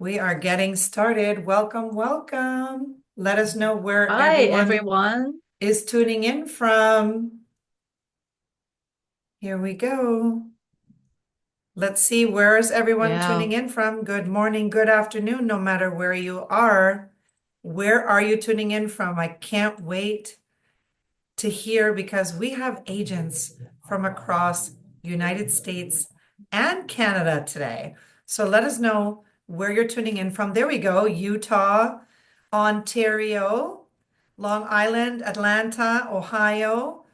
We are getting started. Welcome, welcome. Let us know where Hi, everyone everyone. is tuning in from. Here we go. Let's see, where is everyone Yeah. tuning in from? Good morning, good afternoon, no matter where you are. Where are you tuning in from? I can't wait to hear because we have agents from across United States and Canada today. So let us know where you're tuning in from. There we go. Utah, Ontario, Long Island, Atlanta, Ohio.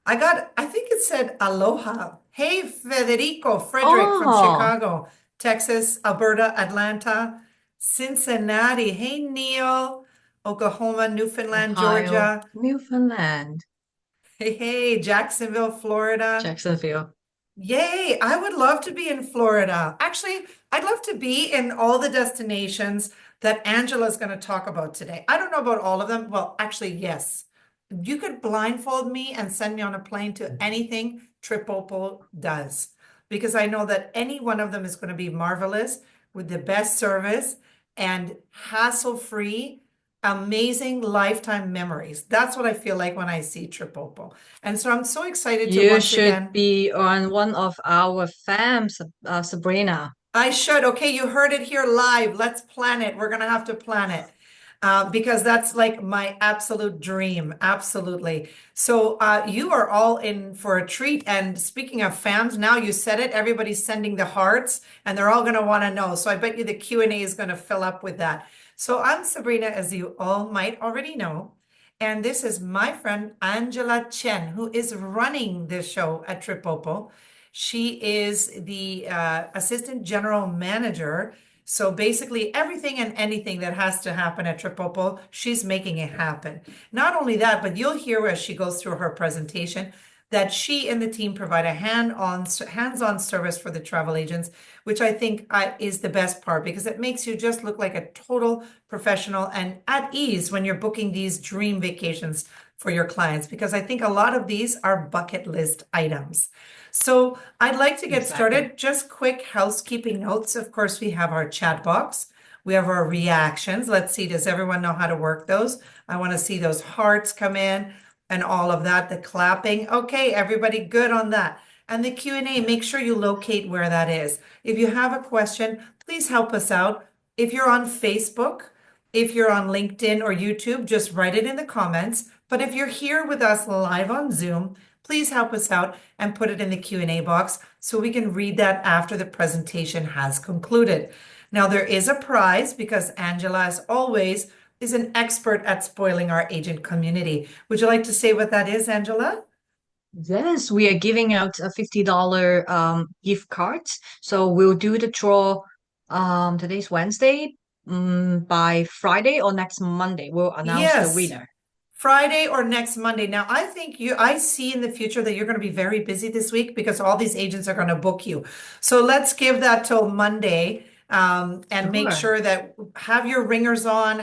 I think it said aloha. Hey, Frederick from Oh, Chicago, Texas, Alberta, Atlanta, Cincinnati. Hey, Neil, Oklahoma, Newfoundland, Ohio, Georgia. Newfoundland, Hey, Jacksonville, Florida. Jacksonville. Yay, I would love to be in Florida. Actually, I'd love to be in all the destinations that Angela's going to talk about today. I don't know about all of them. Well, actually, yes. You could blindfold me and send me on a plane to anything TripOppo does, because I know that any one of them is going to be marvelous with the best service and hassle-free, amazing lifetime memories. That's what I feel like when I see TripOppo. And so I'm so excited to You once should again be on one of our FAMs, Sabrina. I should. Okay, you heard it here live. Let's plan it. We're gonna have to plan it because that's like my absolute dream. Absolutely. So you are all in for a treat. And speaking of fans, now you said it. Everybody's sending the hearts, and they're all gonna want to know. So I bet you the Q&A is gonna fill up with that. So I'm Sabrina, as you all might already know. And this is my friend Angela Chen, who is running this show at TripOppo. She is the assistant general manager. So basically, everything and anything that has to happen at TripOppo, she's making it happen. Not only that, but you'll hear as she goes through her presentation that she and the team provide a hands-on service for the travel agents, which I think is the best part because it makes you just look like a total professional and at ease when you're booking these dream vacations for your clients. Because I think a lot of these are bucket list items. So I'd like to get Exactly. started. Just quick housekeeping notes. Of course, we have our chat box. We have our reactions. Let's see, does everyone know how to work those? I want to see those hearts come in and all of that, the clapping. Okay, everybody good on that. And the Q&A, make sure you locate where that is. If you have a question, please help us out. If you're on Facebook, if you're on LinkedIn or YouTube, just write it in the comments. But if you're here with us live on Zoom, please help us out and put it in the Q&A box so we can read that after the presentation has concluded. Now, there is a prize because Angela, as always, is an expert at spoiling our agent community. Would you like to say what that is, Angela? Yes, we are giving out a $50 gift cards. So we'll do the draw today's Wednesday. By Friday or next Monday, we'll announce the Yes. winner. Friday or next Monday. Now, I see in the future that you're going to be very busy this week because all these agents are going to book you. So let's give that till Monday, and make Sure. sure that have your ringers on,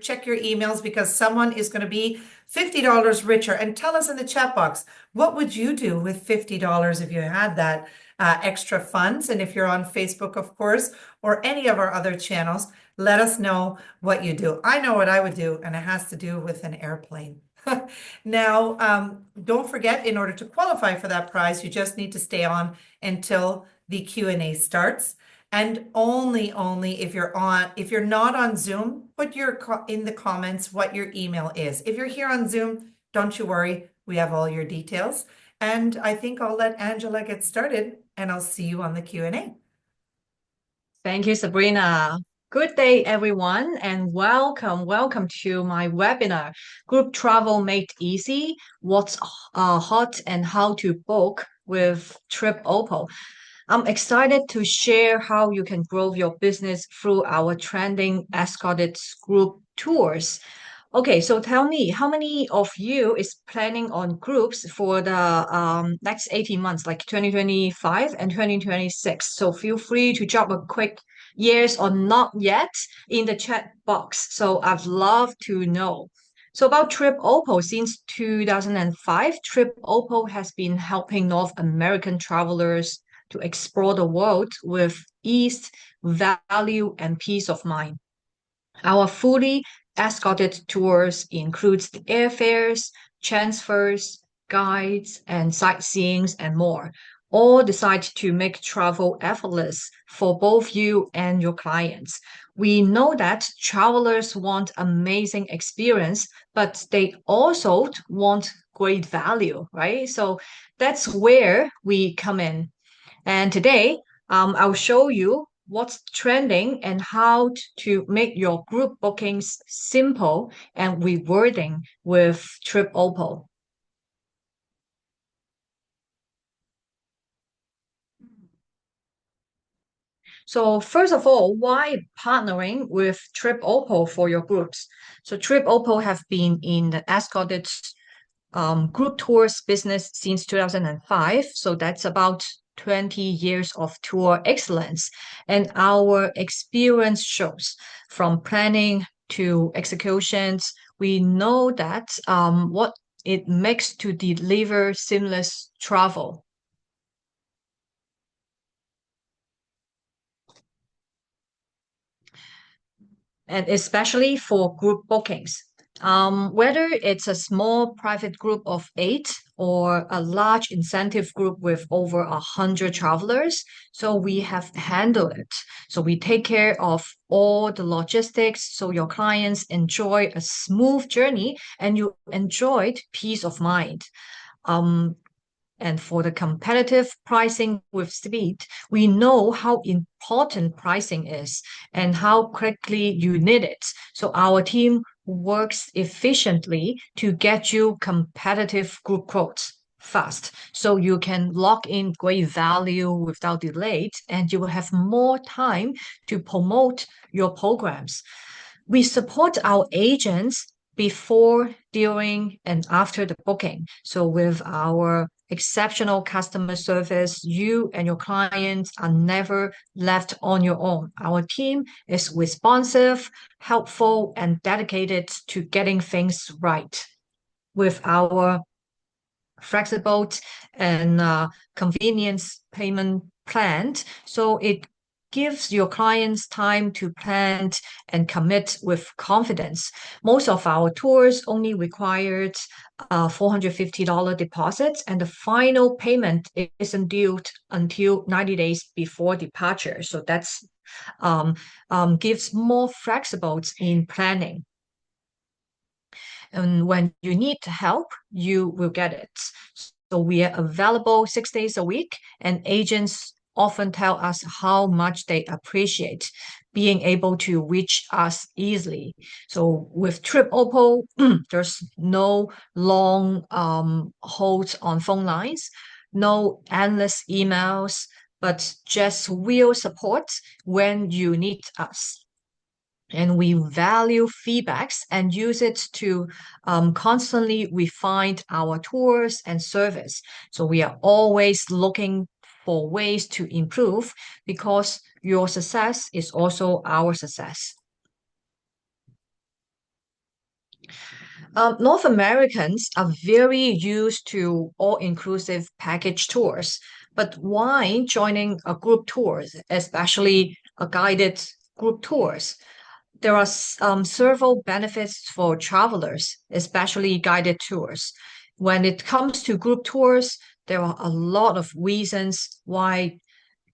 check your emails because someone is going to be $50 richer. And tell us in the chat box, what would you do with $50 if you had that extra funds? And if you're on Facebook, of course, or any of our other channels, let us know what you do. I know what I would do, and it has to do with an airplane. Now, don't forget, in order to qualify for that prize, you just need to stay on until the Q&A starts. And only if you're not on Zoom, put in the comments what your email is. If you're here on Zoom, don't you worry, we have all your details. And I think I'll let Angela get started, and I'll see you on the Q&A. Thank you, Sabrina. Good day, everyone, and welcome to my webinar, Group Travel Made Easy, What's Hot and How to Book with TripOppo. I'm excited to share how you can grow your business through our trending escorted group tours. Okay, so tell me, how many of you is planning on groups for the next 18 months, like 2025 and 2026? So feel free to drop a quick yes or not yet in the chat box. So I'd love to know. So about TripOppo, since 2005, TripOppo has been helping North American travelers to explore the world with ease, value, and peace of mind. Our fully escorted tours includes the airfares, transfers, guides, and sightseeings and more, all designed to make travel effortless for both you and your clients. We know that travelers want amazing experience, but they also want great value, right? So that's where we come in. And today, I'll show you what's trending and how to make your group bookings simple and rewarding with TripOppo. So first of all, why partnering with TripOppo for your groups? So TripOppo have been in the escorted group tours business since 2005. So that's about 20 years of tour excellence. And our experience shows from planning to executions, we know that what it makes to deliver seamless travel. And especially for group bookings. Whether it's a small private group of eight or a large incentive group with over 100 travelers, so we have handled it. So we take care of all the logistics so your clients enjoy a smooth journey and you enjoyed peace of mind. Um, and for the competitive pricing with speed, we know how important pricing is and how quickly you need it. So our team works efficiently to get you competitive group quotes fast. So you can lock in great value without delay and you will have more time to promote your programs. We support our agents before, during, and after the booking. So, with our exceptional customer service, you and your clients are never left on your own. Our team is responsive, helpful, and dedicated to getting things right. With our flexible and convenience payment plan. So it gives your clients time to plan and commit with confidence. Most of our tours only required $450 deposits, and the final payment isn't due until 90 days before departure. So that's gives more flexibles in planning. And when you need help, you will get it. So we are available 6 days a week, and agents often tell us how much they appreciate being able to reach us easily. So with TripOppo, there's no long holds on phone lines, no endless emails, but just real support when you need us. And we value feedbacks and use it to constantly refine our tours and service. So we are always looking for ways to improve because your success is also our success. North Americans are very used to all-inclusive package tours, but why joining a group tours, especially a guided group tours? There are several benefits for travelers, especially guided tours. When it comes to group tours, there are a lot of reasons why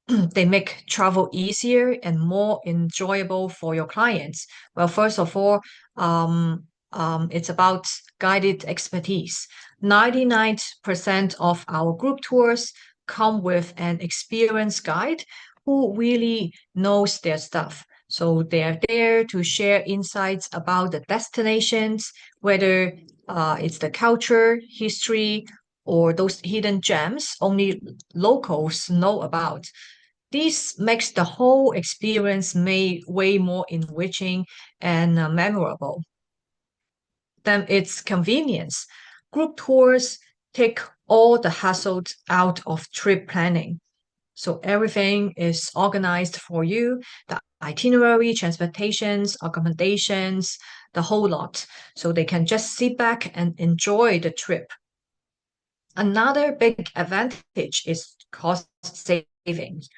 they make travel easier and more enjoyable for your clients. Well, first of all, it's about guided expertise. 99% of our group tours come with an experienced guide who really knows their stuff. So they are there to share insights about the destinations, whether it's the culture, history, or those hidden gems only locals know about. This makes the whole experience way more enriching and memorable. Then it's convenience. Group tours take all the hassle out of trip planning. So everything is organized for you, the itinerary, transportations, accommodations, the whole lot. So they can just sit back and enjoy the trip. Another big advantage is cost savings.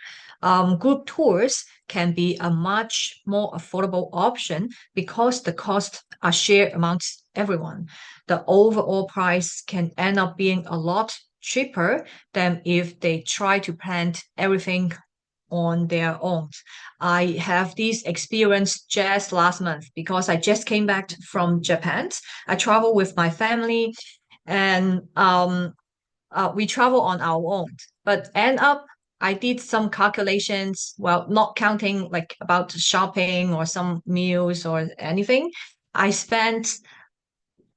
Group tours can be a much more affordable option because the costs are shared amongst everyone. The overall price can end up being a lot cheaper than if they try to plan everything on their own. I have this experience just last month because I just came back from Japan. I traveled with my family and we travel on our own. But end up, I did some calculations, well, not counting like about shopping or some meals or anything. I spent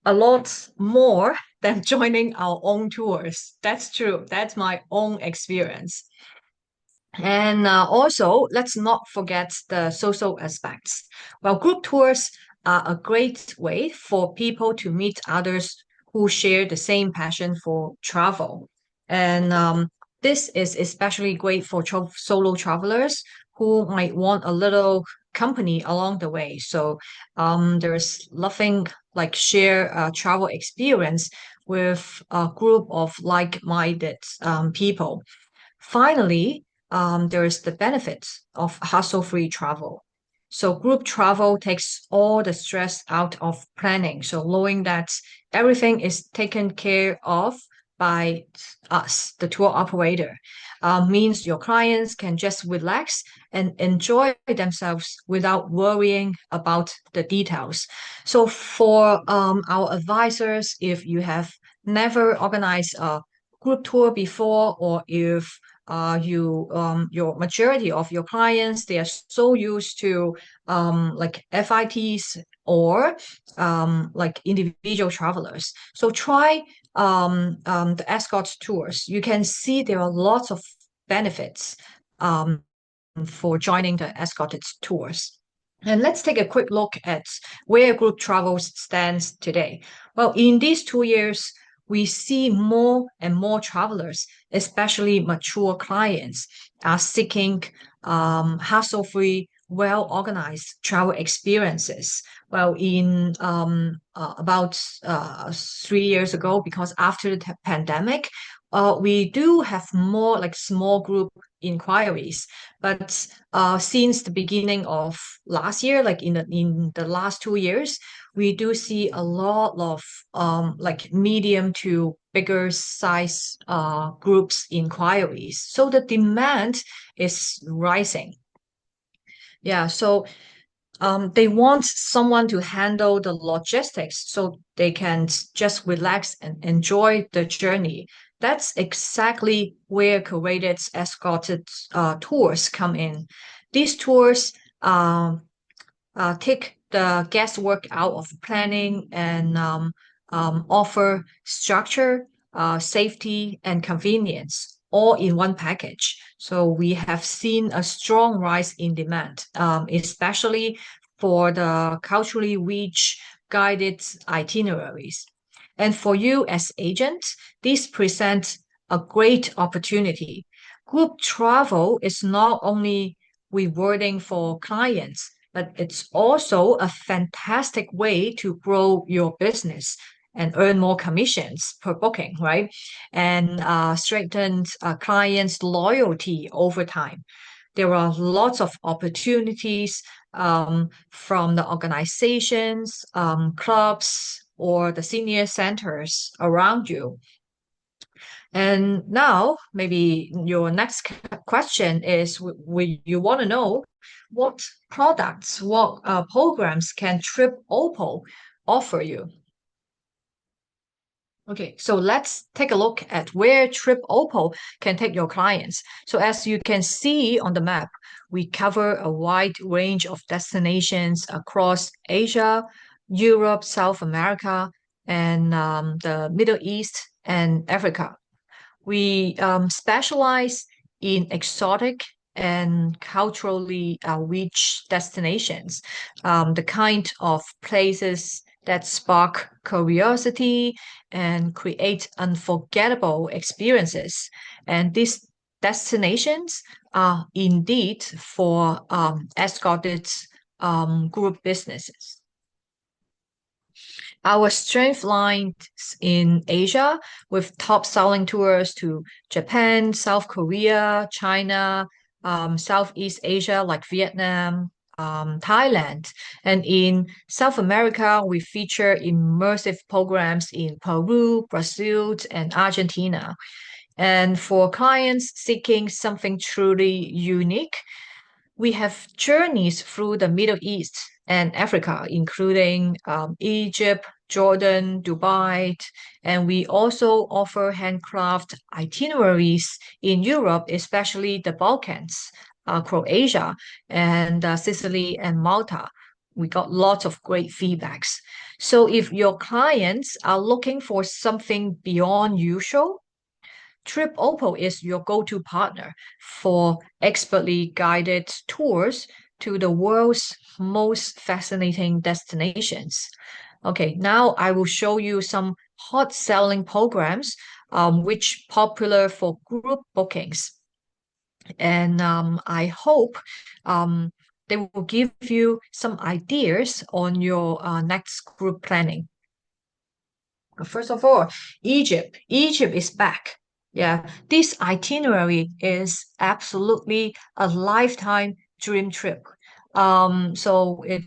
a lot more than joining our own tours. That's true. That's my own experience. And also, let's not forget the social aspects. Well, group tours are a great way for people to meet others who share the same passion for travel. And this is especially great for solo travelers who might want a little company along the way. So there's nothing like share travel experience with a group of like-minded people. Finally, there is the benefits of hassle-free travel. So group travel takes all the stress out of planning. So knowing that everything is taken care of by us, the tour operator, means your clients can just relax and enjoy themselves without worrying about the details. So for our advisors, if you have never organized a group tour before, or if your majority of your clients they are so used to like FITs or like individual travelers. So try the escort tours. You can see there are lots of benefits for joining the escorted tours. And let's take a quick look at where group travel stands today. Well, in these 2 years, we see more and more travelers, especially mature clients, are seeking hassle-free, well-organized travel experiences. Well, in about 3 years ago, because after the pandemic, we do have more like small group inquiries. But since the beginning of last year, like in the last 2 years, we do see a lot of like medium to bigger size groups inquiries. So the demand is rising. Yeah, so they want someone to handle the logistics so they can just relax and enjoy the journey. That's exactly where curated escorted tours come in. These tours take the guesswork out of planning and offer structure, safety, and convenience all in one package. So we have seen a strong rise in demand, especially for the culturally rich guided itineraries. And for you as agent, this presents a great opportunity. Group travel is not only rewarding for clients, but it's also a fantastic way to grow your business and earn more commissions per booking, right? And strengthen clients' loyalty over time. There are lots of opportunities from the organizations, clubs, or the senior centers around you. And now, maybe your next question is, you want to know what products, what programs can TripOppo offer you? Okay, so let's take a look at where TripOppo can take your clients. So as you can see on the map, we cover a wide range of destinations across Asia, Europe, South America, and the Middle East and Africa. We specialize in exotic and culturally rich destinations, the kind of places that spark curiosity and create unforgettable experiences. And these destinations are indeed for escorted group businesses. Our strength lies in Asia with top selling tours to Japan, South Korea, China, Southeast Asia like Vietnam, Thailand. And in South America, we feature immersive programs in Peru, Brazil, and Argentina. And for clients seeking something truly unique, we have journeys through the Middle East and Africa, including Egypt, Jordan, Dubai, and we also offer handcraft itineraries in Europe, especially the Balkans, Croatia, and Sicily and Malta. We got lots of great feedbacks. So if your clients are looking for something beyond usual, TripOppo is your go-to partner for expertly guided tours to the world's most fascinating destinations. Okay, now I will show you some hot selling programs which popular for group bookings. And I hope um, they will give you some ideas on your next group planning. First of all, Egypt. Egypt is back. Yeah, this itinerary is absolutely a lifetime dream trip. So it's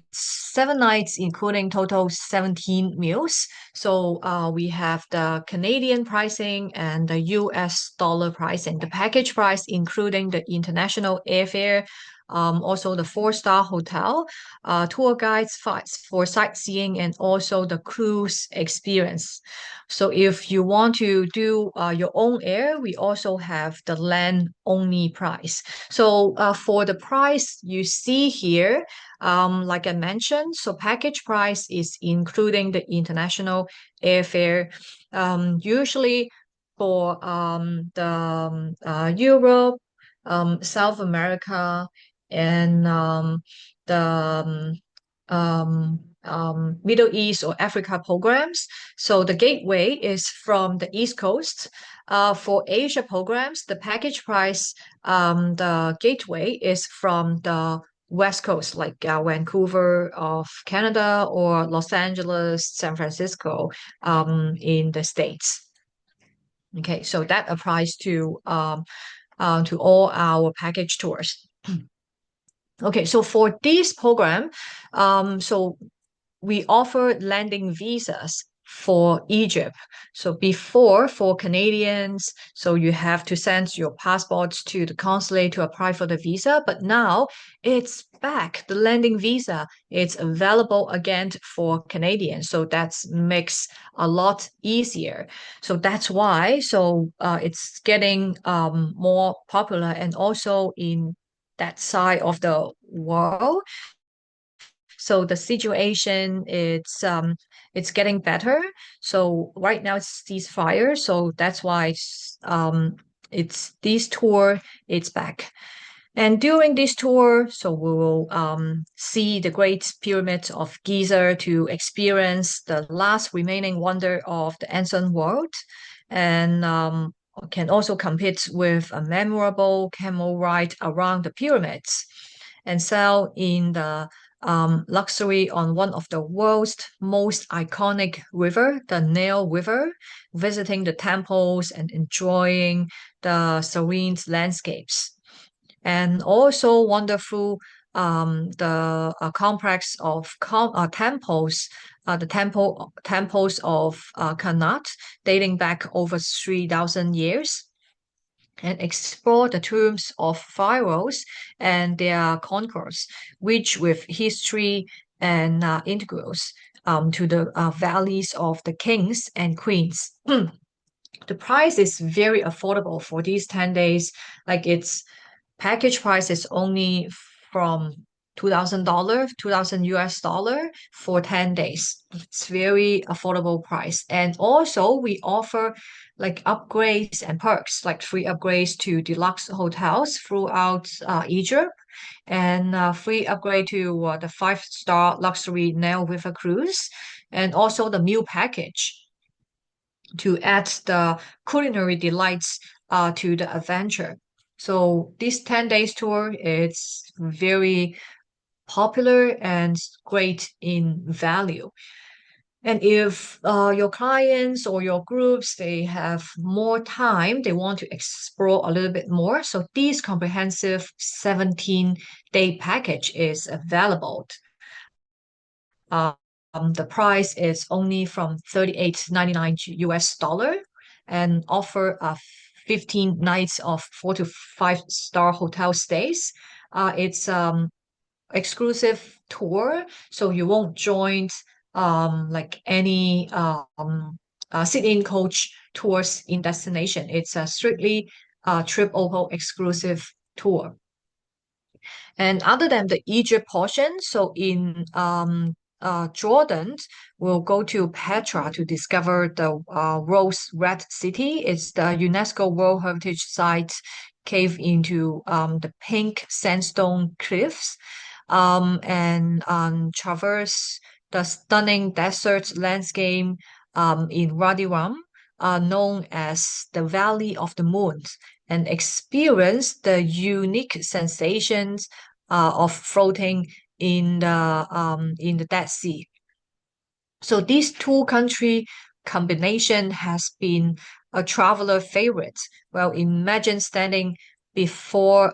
7 nights, including total 17 meals. So we have the Canadian pricing and the US dollar pricing. The package price, including the international airfare, also the four-star hotel, tour guides for sightseeing, and also the cruise experience. So if you want to do your own air, we also have the land only price. So for the price you see here, like I mentioned, so package price is including the international airfare. Usually for the Europe, South America, and the Middle East or Africa programs. So the gateway is from the East Coast. For Asia programs, the package price, the gateway is from the West Coast, like Vancouver of Canada or Los Angeles, San Francisco, in the States. Okay, so that applies to all our package tours. Okay, so for this program, so we offer landing visas for Egypt. So before for Canadians, so you have to send your passports to the consulate to apply for the visa. But now it's back. The landing visa it's available again for Canadians. So that makes a lot easier. So that's why. So it's getting more popular, and also in that side of the world. So the situation it's getting better. So right now it's ceasefire. So that's why it's this tour it's back. And during this tour, so we will see the Great Pyramids of Giza to experience the last remaining wonder of the ancient world, and can also compete with a memorable camel ride around the pyramids and sail in the luxury on one of the world's most iconic river, the Nile River, visiting the temples and enjoying the serene landscapes. And also wonderful the complex of temples, the temples of Karnak, dating back over 3,000 years, and explore the tombs of pharaohs and their conquerors, rich with history and integrals to the valleys of the kings and queens. The price is very affordable for these 10 days. Like its package price is only from $2,000, 2,000 US dollar for 10 days. It's very affordable price. And also we offer like upgrades and perks, like free upgrades to deluxe hotels throughout Egypt, and free upgrade to the five-star luxury Nile River cruise, and also the meal package to add the culinary delights to the adventure. So this 10 days tour is very popular and great in value. And if your clients or your groups, they have more time, they want to explore a little bit more. So this comprehensive 17-day package is available. Um, the price is only from 38.99 US dollar and offer 15 nights of 4 to 5 star hotel stays. It's exclusive tour, so you won't join like any sit-in coach tours in destination. It's a strictly TripOppo exclusive tour. And other than the Egypt portion, so in Jordan, we'll go to Petra to discover the Rose Red City. It's the UNESCO World Heritage Site cave into the pink sandstone cliffs and traverse the stunning desert landscape in Radiram, known as the Valley of the Moon, and experience the unique sensations of floating in the Dead Sea. So these two country combination has been a traveler favorite. Well, imagine standing before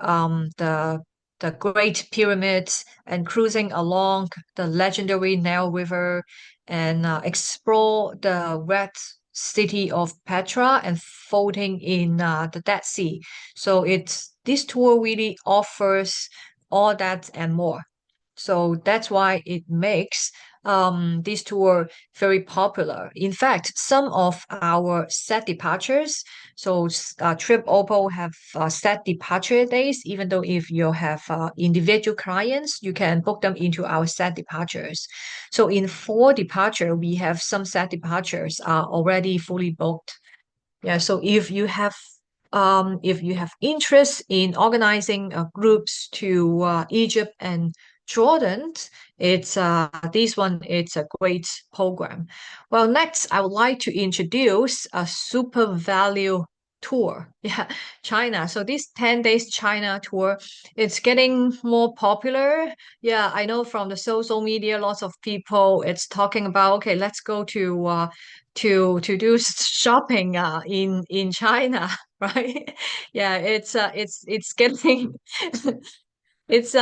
the Great Pyramids and cruising along the legendary Nile River and explore the red city of Petra and floating in the Dead Sea. So it's this tour really offers all that and more. So that's why it makes this tour very popular. In fact, some of our set departures, so TripOppo have set departure days, even though if you have individual clients, you can book them into our set departures. So in for departure, we have some set departures are already fully booked. Yeah, so if you have interest in organizing groups to Egypt and Jordan, it's this one it's a great program. Well, next I would like to introduce a super value tour. Yeah, China. So this 10 days China tour, it's getting more popular. Yeah, I know from the social media, lots of people it's talking about, okay, let's go to do shopping in China, right? Yeah, it's getting it's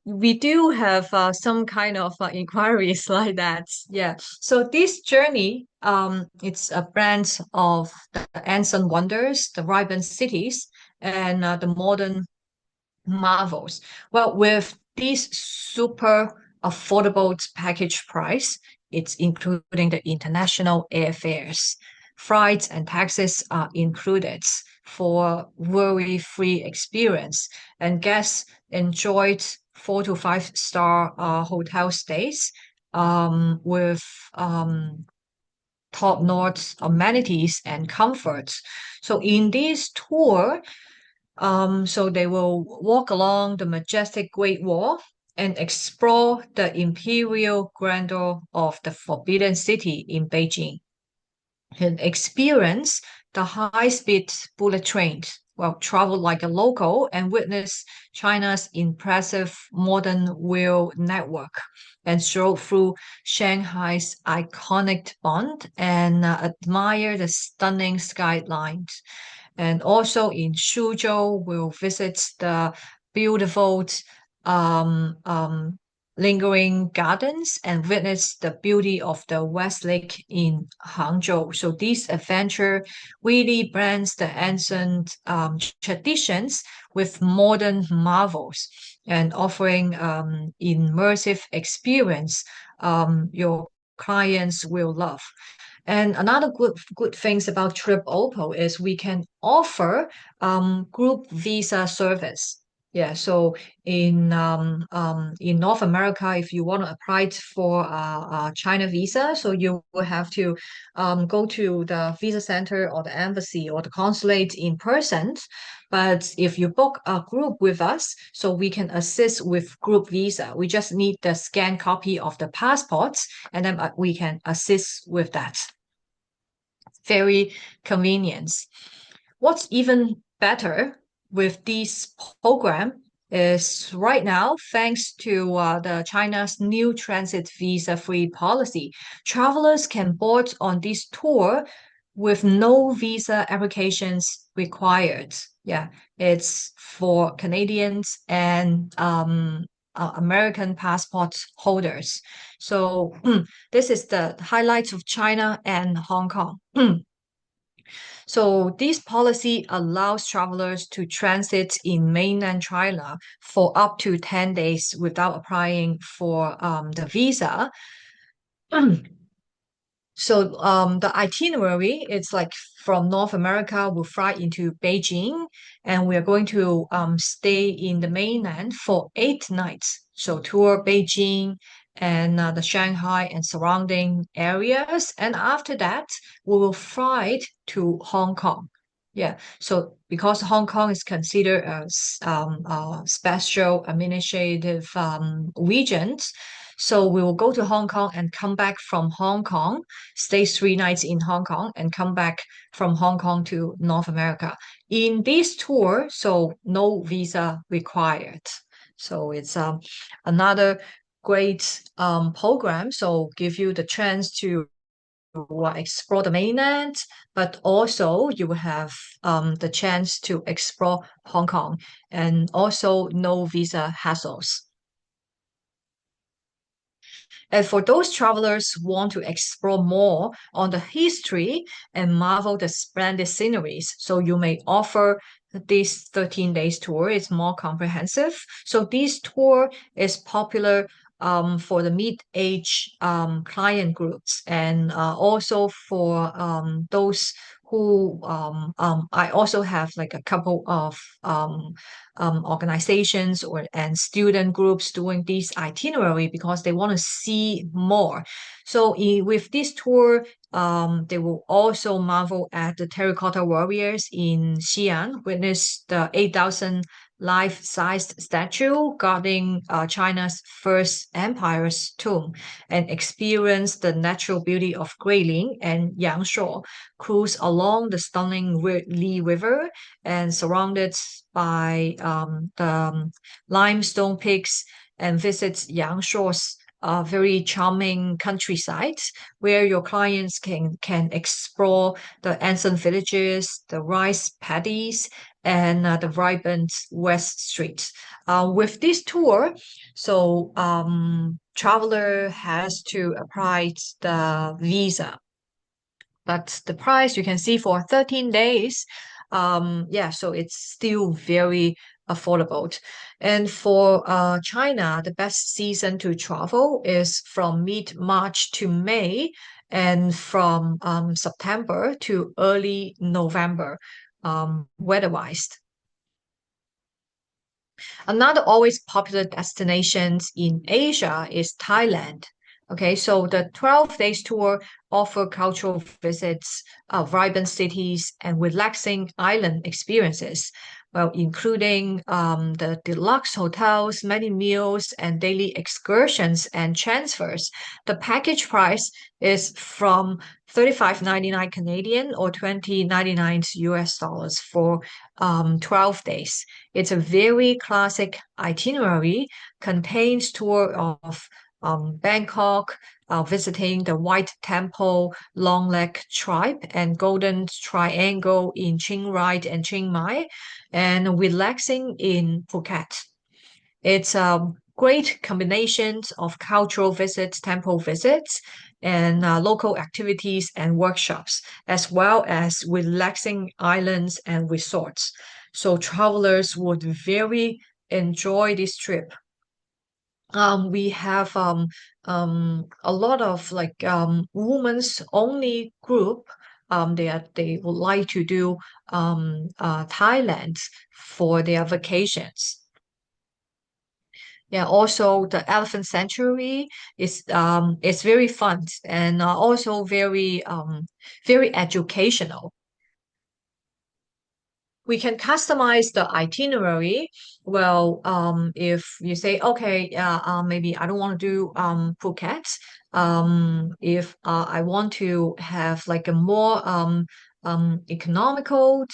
we do have some kind of inquiries like that. Yeah. So this journey it's a blend of the ancient wonders, the vibrant cities, and the modern marvels. Well, with this super affordable package price, it's including the international airfares. Flights and taxes are included for worry-free experience, and guests enjoyed 4 to 5 star hotel stays with top-notch amenities and comforts. So in this tour, so they will walk along the majestic Great Wall and explore the imperial grandeur of the Forbidden City in Beijing and experience the high-speed bullet trains. Well, travel like a local and witness China's impressive modern rail network and stroll through Shanghai's iconic Bund and admire the stunning skylines. And also in Suzhou, we'll visit the beautiful um, um, lingering gardens and witness the beauty of the West Lake in Hangzhou. So this adventure really blends the ancient traditions with modern marvels and offering immersive experience your clients will love. And another good things about TripOppo is we can offer group visa service. Yeah, so in North America, if you want to apply for a China visa, so you will have to go to the visa center or the embassy or the consulate in person. But if you book a group with us, so we can assist with group visa. We just need the scanned copy of the passports, and then we can assist with that. Very convenient. What's even better with this program is right now, thanks to the China's new transit visa-free policy, travelers can board on this tour with no visa applications required. Yeah, it's for Canadians and American passport holders. So this is the highlights of China and Hong Kong. So this policy allows travelers to transit in mainland China for up to 10 days without applying for the visa. So the itinerary, it's like from North America, we'll fly into Beijing, and we are going to stay in the mainland for 8 nights. So tour Beijing and the Shanghai and surrounding areas. And after that, we will fly to Hong Kong. Yeah. So because Hong Kong is considered a special administrative region, so we will go to Hong Kong and come back from Hong Kong, stay 3 nights in Hong Kong, and come back from Hong Kong to North America. In this tour, so no visa required. So it's another great program. So give you the chance to explore the mainland, but also you will have the chance to explore Hong Kong and also no visa hassles. And for those travelers who want to explore more on the history and marvel the splendid sceneries, so you may offer this 13 days tour. It's more comprehensive. So this tour is popular for the mid-age client groups and also for those who I also have like a couple of organizations or and student groups doing this itinerary because they want to see more. So with this tour, they will also marvel at the terracotta warriors in Xi'an, witness the 8,000 life-sized statue guarding China's first empire's tomb, and experience the natural beauty of Guilin and Yangshuo, cruise along the stunning Li River and surrounded by the limestone peaks and visit Yangshuo's very charming countryside where your clients can explore the ancient villages, the rice paddies, and the vibrant West Street. With this tour, so traveler has to apply the visa, but the price you can see for 13 days, yeah, so it's still very affordable. And for China, the best season to travel is from mid-March to May and from September to early November, weather-wise. Another always popular destinations in Asia is Thailand. Okay, so the 12 days tour offer cultural visits, vibrant cities, and relaxing island experiences, well, including the deluxe hotels, many meals, and daily excursions and transfers. The package price is from 35.99 Canadian or 20.99 US dollars for 12 days. It's a very classic itinerary, contains tour of Bangkok, visiting the White Temple, Long Lake Tribe, and Golden Triangle in Chiang Rai and Chiang Mai, and relaxing in Phuket. It's a great combination of cultural visits, temple visits, and local activities and workshops, as well as relaxing islands and resorts. So travelers would very enjoy this trip. We have a lot of like women's only group. They would like to do Thailand for their vacations. Yeah, also the elephant sanctuary is very fun and also very educational. We can customize the itinerary. Well, if you say, okay, maybe I don't want to do Phuket. If I want to have like a more economical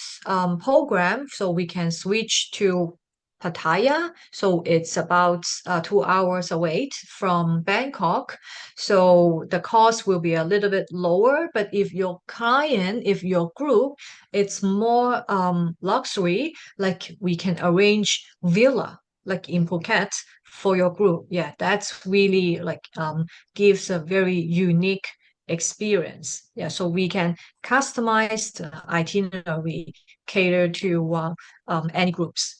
program, so we can switch to Pattaya. So it's about 2 hours away from Bangkok. So the cost will be a little bit lower. But if your group, it's more luxury, like we can arrange villa, like in Phuket for your group. Yeah, that's really like gives a very unique experience. Yeah, so we can customize the itinerary cater to any groups.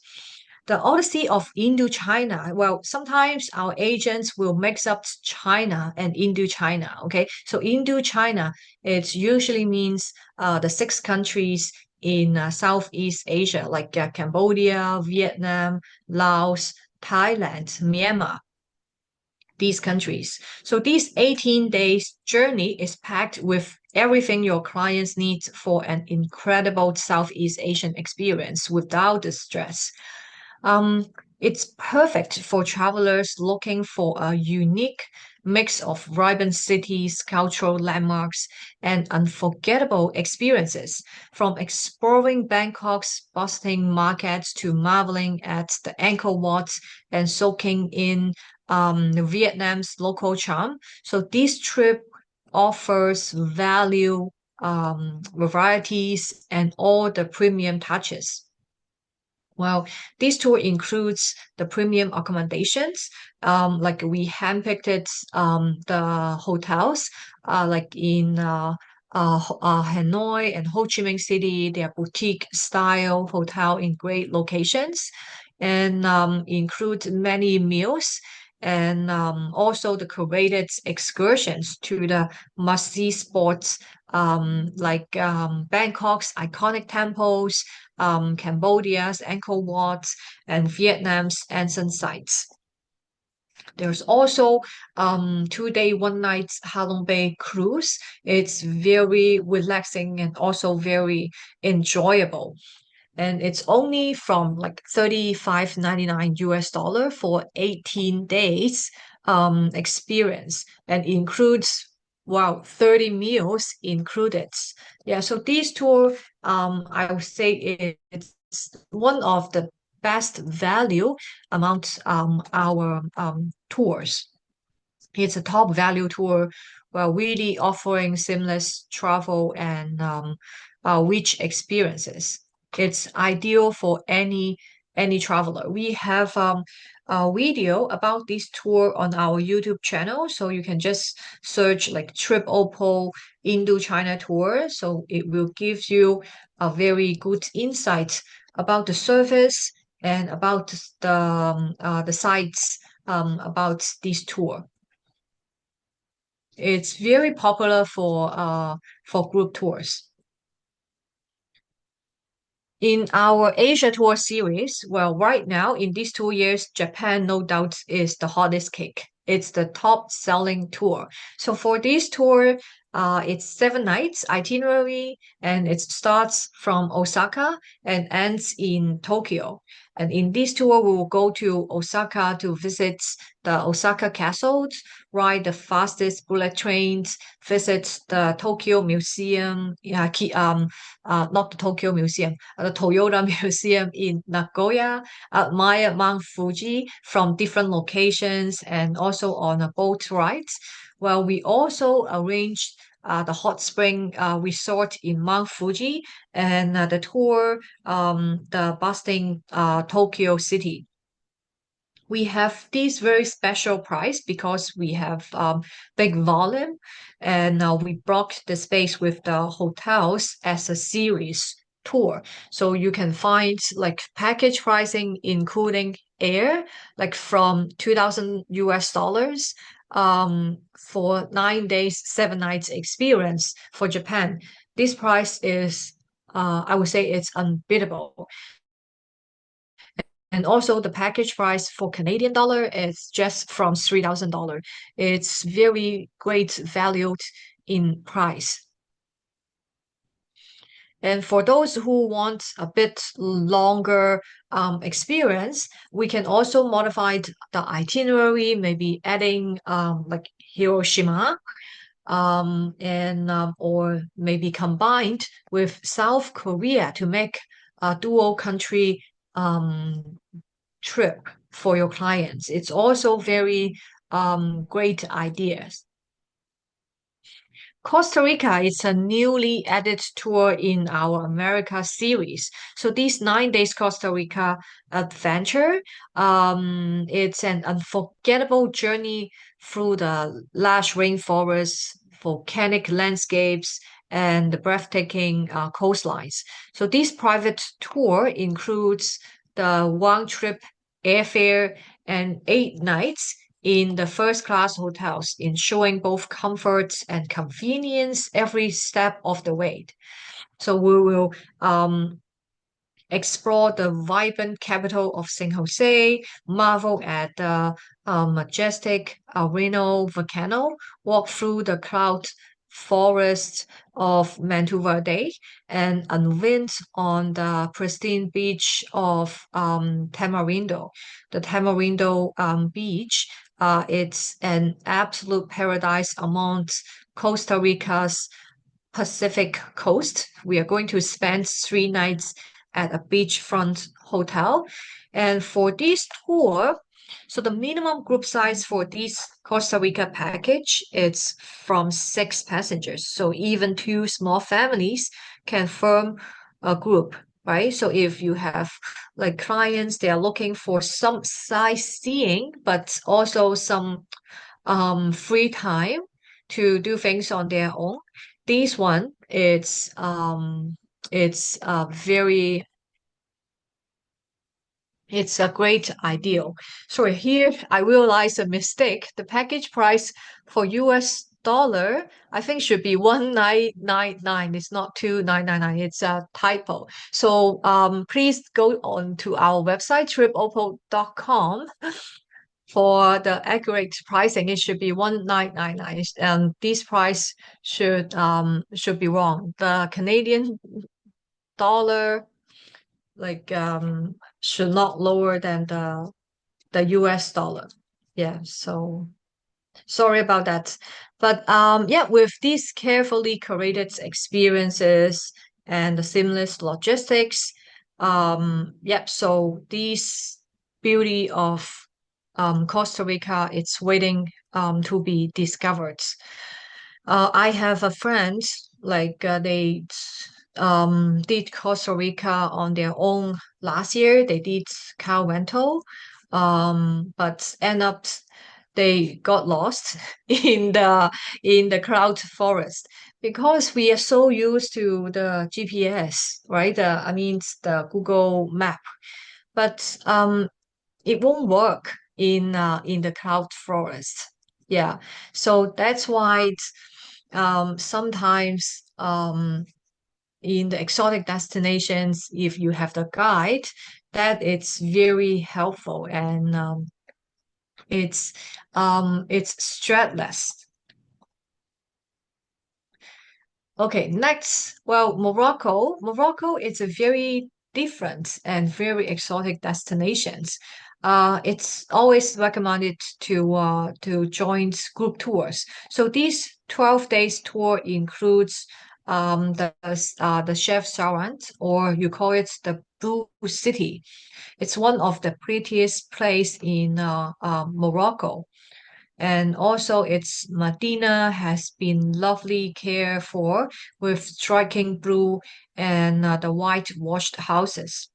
The Odyssey of Indochina. Well, sometimes our agents will mix up China and Indochina. Okay, so Indochina, it usually means the six countries in Southeast Asia, like Cambodia, Vietnam, Laos, Thailand, Myanmar, these countries. So this 18 days journey is packed with everything your clients need for an incredible Southeast Asian experience without the stress. Um, it's perfect for travelers looking for a unique mix of vibrant cities, cultural landmarks, and unforgettable experiences. From exploring Bangkok's bustling markets to marveling at the Angkor Wat and soaking in Vietnam's local charm. So this trip offers value, varieties, and all the premium touches. Well, this tour includes the premium accommodations. Like we handpicked it, the hotels, like in Hanoi and Ho Chi Minh City. They are boutique style hotel in great locations, and include many meals and also the curated excursions to the must-see spots, like Bangkok's iconic temples, Cambodia's Angkor Wat, and Vietnam's ancient sites. There's also 2 day, 1 night Halong Bay cruise. It's very relaxing and also very enjoyable. And it's only from like 35.99 US dollar for 18 days experience and includes wow 30 meals included. Yeah, so this tour I would say it's one of the best value amongst our tours. It's a top value tour while really offering seamless travel and rich experiences. It's ideal for any traveler. We have a video about this tour on our YouTube channel, so you can just search like TripOppo Indo-China tour. So it will give you a very good insight about the service and about the sites about this tour. It's very popular for group tours. In our Asia tour series, well, right now in these 2 years, Japan no doubt is the hottest cake. It's the top selling tour. So for this tour, it's 7 nights itinerary, and it starts from Osaka and ends in Tokyo. And in this tour, we will go to Osaka to visit the Osaka castles, ride the fastest bullet trains, visit the Tokyo Museum, yeah, not the Tokyo Museum, the Toyota Museum in Nagoya, admire Mount Fuji from different locations, and also on a boat ride. Well, we also arranged the hot spring resort in Mount Fuji and the tour, the bustling Tokyo city. We have this very special price because we have big volume, and we blocked the space with the hotels as a series tour. So you can find like package pricing including air, like from 2000 US dollars for 9 days, 7 nights experience for Japan. This price is I would say it's unbeatable. And also the package price for Canadian dollar is just from $3,000. It's very great valued in price. And for those who want a bit longer experience, we can also modify the itinerary, maybe adding like Hiroshima, and or maybe combined with South Korea to make a dual country um, trip for your clients. It's also very great ideas. Costa Rica is a newly added tour in our America series. So this 9 days Costa Rica adventure, it's an unforgettable journey through the lush rainforests, volcanic landscapes, and the breathtaking coastlines. So this private tour includes the one-trip airfare and 8 nights in the first class hotels, ensuring both comfort and convenience every step of the way. So we will explore the vibrant capital of San Jose, marvel at the majestic Reno volcano, walk through the cloud forests of Verde, and unwind on the pristine beach of Tamarindo. The Tamarindo beach, it's an absolute paradise amongst Costa Rica's Pacific coast. We are going to spend 3 nights at a beachfront hotel. And for this tour, so the minimum group size for this Costa Rica package is from 6 passengers. So even two small families can form a group, right? So if you have like clients, they are looking for some sightseeing, but also some free time to do things on their own. This one, it's very it's a great ideal. So here I realized a mistake. The package price for US dollar, I think should be 1999. It's not 2999. It's a typo. So please go on to our website, tripoppo.com for the accurate pricing. It should be 1999. And this price should be wrong. The Canadian dollar like should not lower than the US dollar. Yeah, so sorry about that. But yeah, with these carefully curated experiences and the seamless logistics, yeah, so this beauty of Costa Rica, it's waiting to be discovered. I have a friend like they did Costa Rica on their own last year. They did car rental, but end up they got lost in the cloud forest because we are so used to the GPS, right? I mean the Google Map, but it won't work in the cloud forest. Yeah, so that's why sometimes in the exotic destinations, if you have the guide, that it's very helpful and it's stressless. Okay, next, well, Morocco. Morocco is a very different and very exotic destinations. It's always recommended to join group tours. So this 12 days tour includes the Chef Sarant, or you call it the Blue City. It's one of the prettiest place in Morocco. And also its Medina has been lovely cared for with striking blue and the whitewashed houses.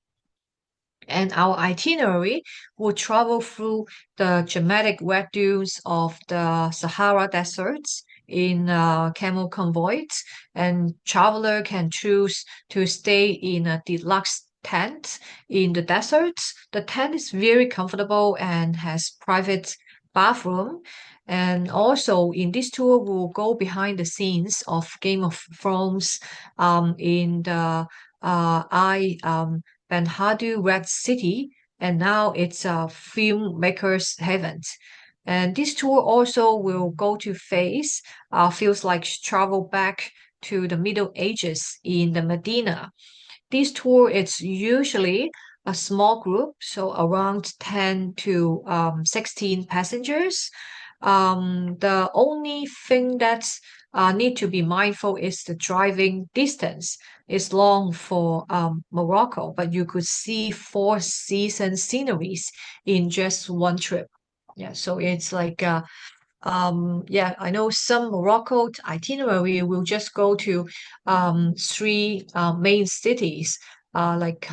And our itinerary will travel through the dramatic wet dunes of the Sahara deserts in camel convoys, and traveler can choose to stay in a deluxe tent in the deserts. The tent is very comfortable and has private bathroom. And also in this tour, we'll go behind the scenes of Game of Thrones in the I Benhadu Red City, and now it's a filmmaker's heaven. And this tour also will go to face, feels like travel back to the Middle Ages in the Medina. This tour it's usually a small group, so around 10 to 16 passengers. The only thing that's need to be mindful is the driving distance. It's long for Morocco, but you could see four season sceneries in just one trip. Yeah, so it's like yeah, I know some Morocco itinerary will just go to three main cities like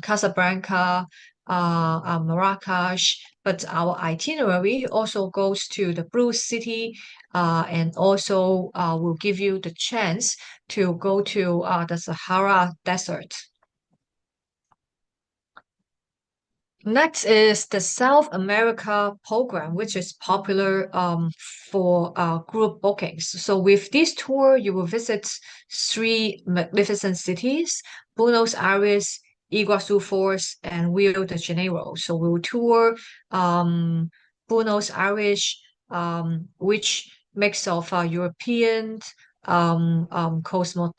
Casablanca, Marrakesh, but our itinerary also goes to the Blue City and also will give you the chance to go to the Sahara Desert. Next is the South America program, which is popular for group bookings. So with this tour, you will visit three magnificent cities, Buenos Aires, Iguazu Falls, and Rio de Janeiro. So we'll tour Buenos Aires, which mix of European, cosmo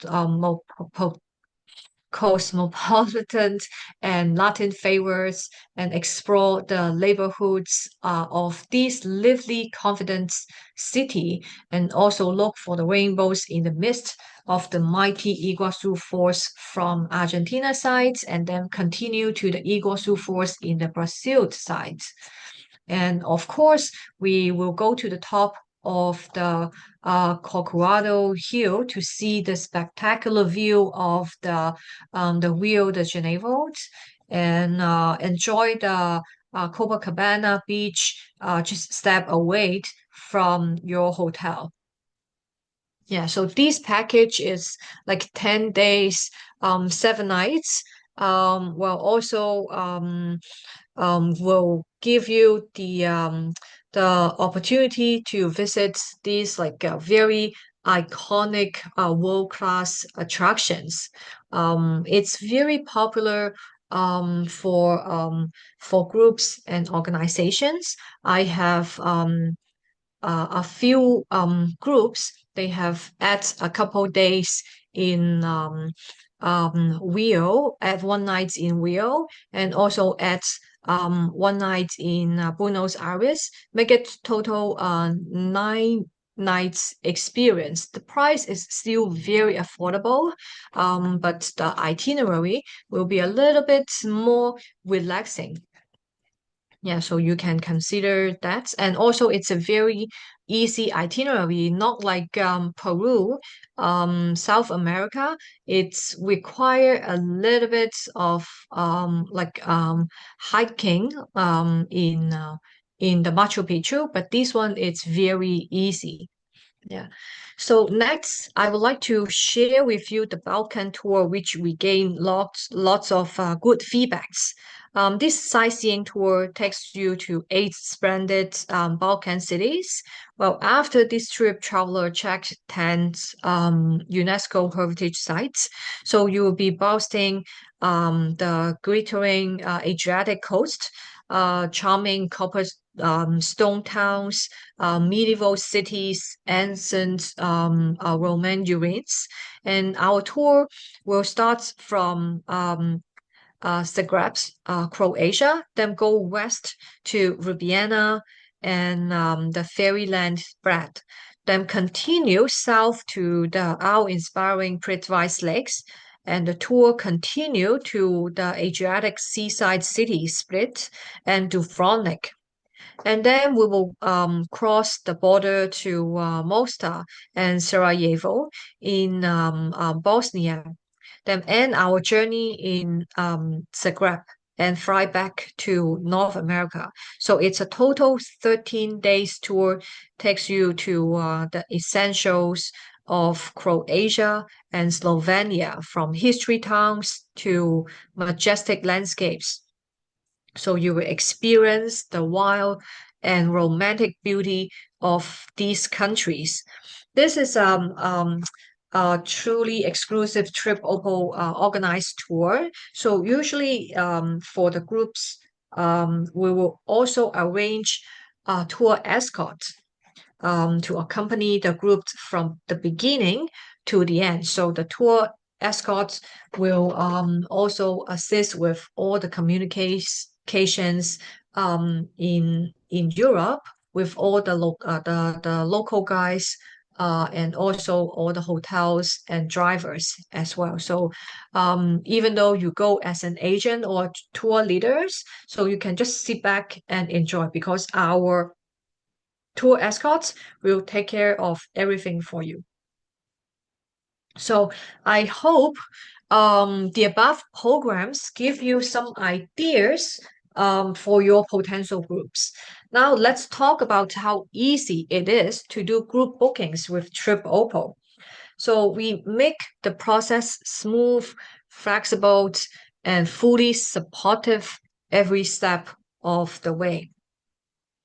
cosmopolitan and Latin favors and explore the neighborhoods of this lively, confident city and also look for the rainbows in the midst of the mighty Iguazu Falls from Argentina side and then continue to the Iguazu Falls in the Brazil side. And of course, we will go to the top of the Colorado Hill to see the spectacular view of the Rio de Janeiro and enjoy the Copacabana beach just step away from your hotel. Yeah, so this package is like 10 days, 7 nights. Well, also will give you the opportunity to visit these like very iconic world-class attractions. It's very popular for groups and organizations. I have a few groups. They have at a couple days in Rio, at one night in Rio, and also at one night in Buenos Aires, make it total 9 nights experience. The price is still very affordable, but the itinerary will be a little bit more relaxing. Yeah, so you can consider that. And also, it's a very easy itinerary, not like Peru, South America. It's require a little bit of hiking in the Machu Picchu, but this one it's very easy. Yeah. So next, I would like to share with you the Balkan tour, which we gained lots of good feedbacks. This sightseeing tour takes you to 8 splendid Balkan cities. Well, after this trip, traveler checked 10 UNESCO heritage sites. So you will be boasting the glittering Adriatic coast, charming copper stone towns, medieval cities, ancient Roman ruins. And our tour will start from Zagreb, Croatia, then go west to Ljubljana and the fairyland Brad. Then continue south to the awe-inspiring Plitvice Lakes, and the tour continue to the Adriatic seaside city Split and Dubrovnik. And then we will cross the border to Mostar and Sarajevo in Bosnia, then end our journey in Zagreb and fly back to North America. So it's a total 13 days tour, takes you to the essentials of Croatia and Slovenia, from history towns to majestic landscapes. So you will experience the wild and romantic beauty of these countries. This is a truly exclusive TripOppo organized tour. So usually for the groups, we will also arrange a tour escort to accompany the group from the beginning to the end. So the tour escorts will also assist with all the communications in Europe with all the local guys and also all the hotels and drivers as well. So even though you go as an agent or tour leaders, so you can just sit back and enjoy because our tour escorts will take care of everything for you. So I hope the above programs give you some ideas for your potential groups. Now let's talk about how easy it is to do group bookings with TripOppo. So we make the process smooth, flexible, and fully supportive every step of the way.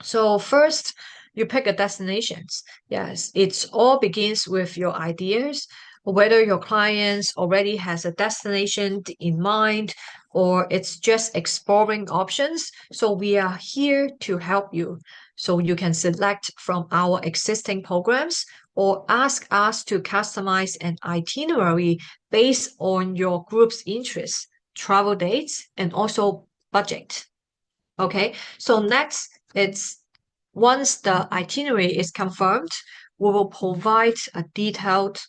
So first, you pick a destinations. Yes, it's all begins with your ideas, whether your clients already has a destination in mind or it's just exploring options. So we are here to help you. So you can select from our existing programs or ask us to customize an itinerary based on your group's interests, travel dates, and also budget. Okay, so next, it's once the itinerary is confirmed, we will provide a detailed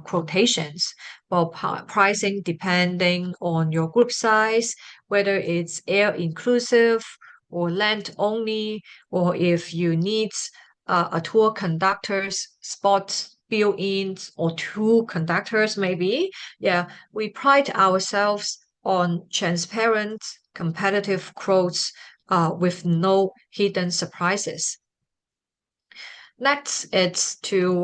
quotations for pricing depending on your group size, whether it's air inclusive or land only, or if you need a tour conductor's spot built-in or two conductors maybe. Yeah, we pride ourselves on transparent, competitive quotes with no hidden surprises. Next, it's to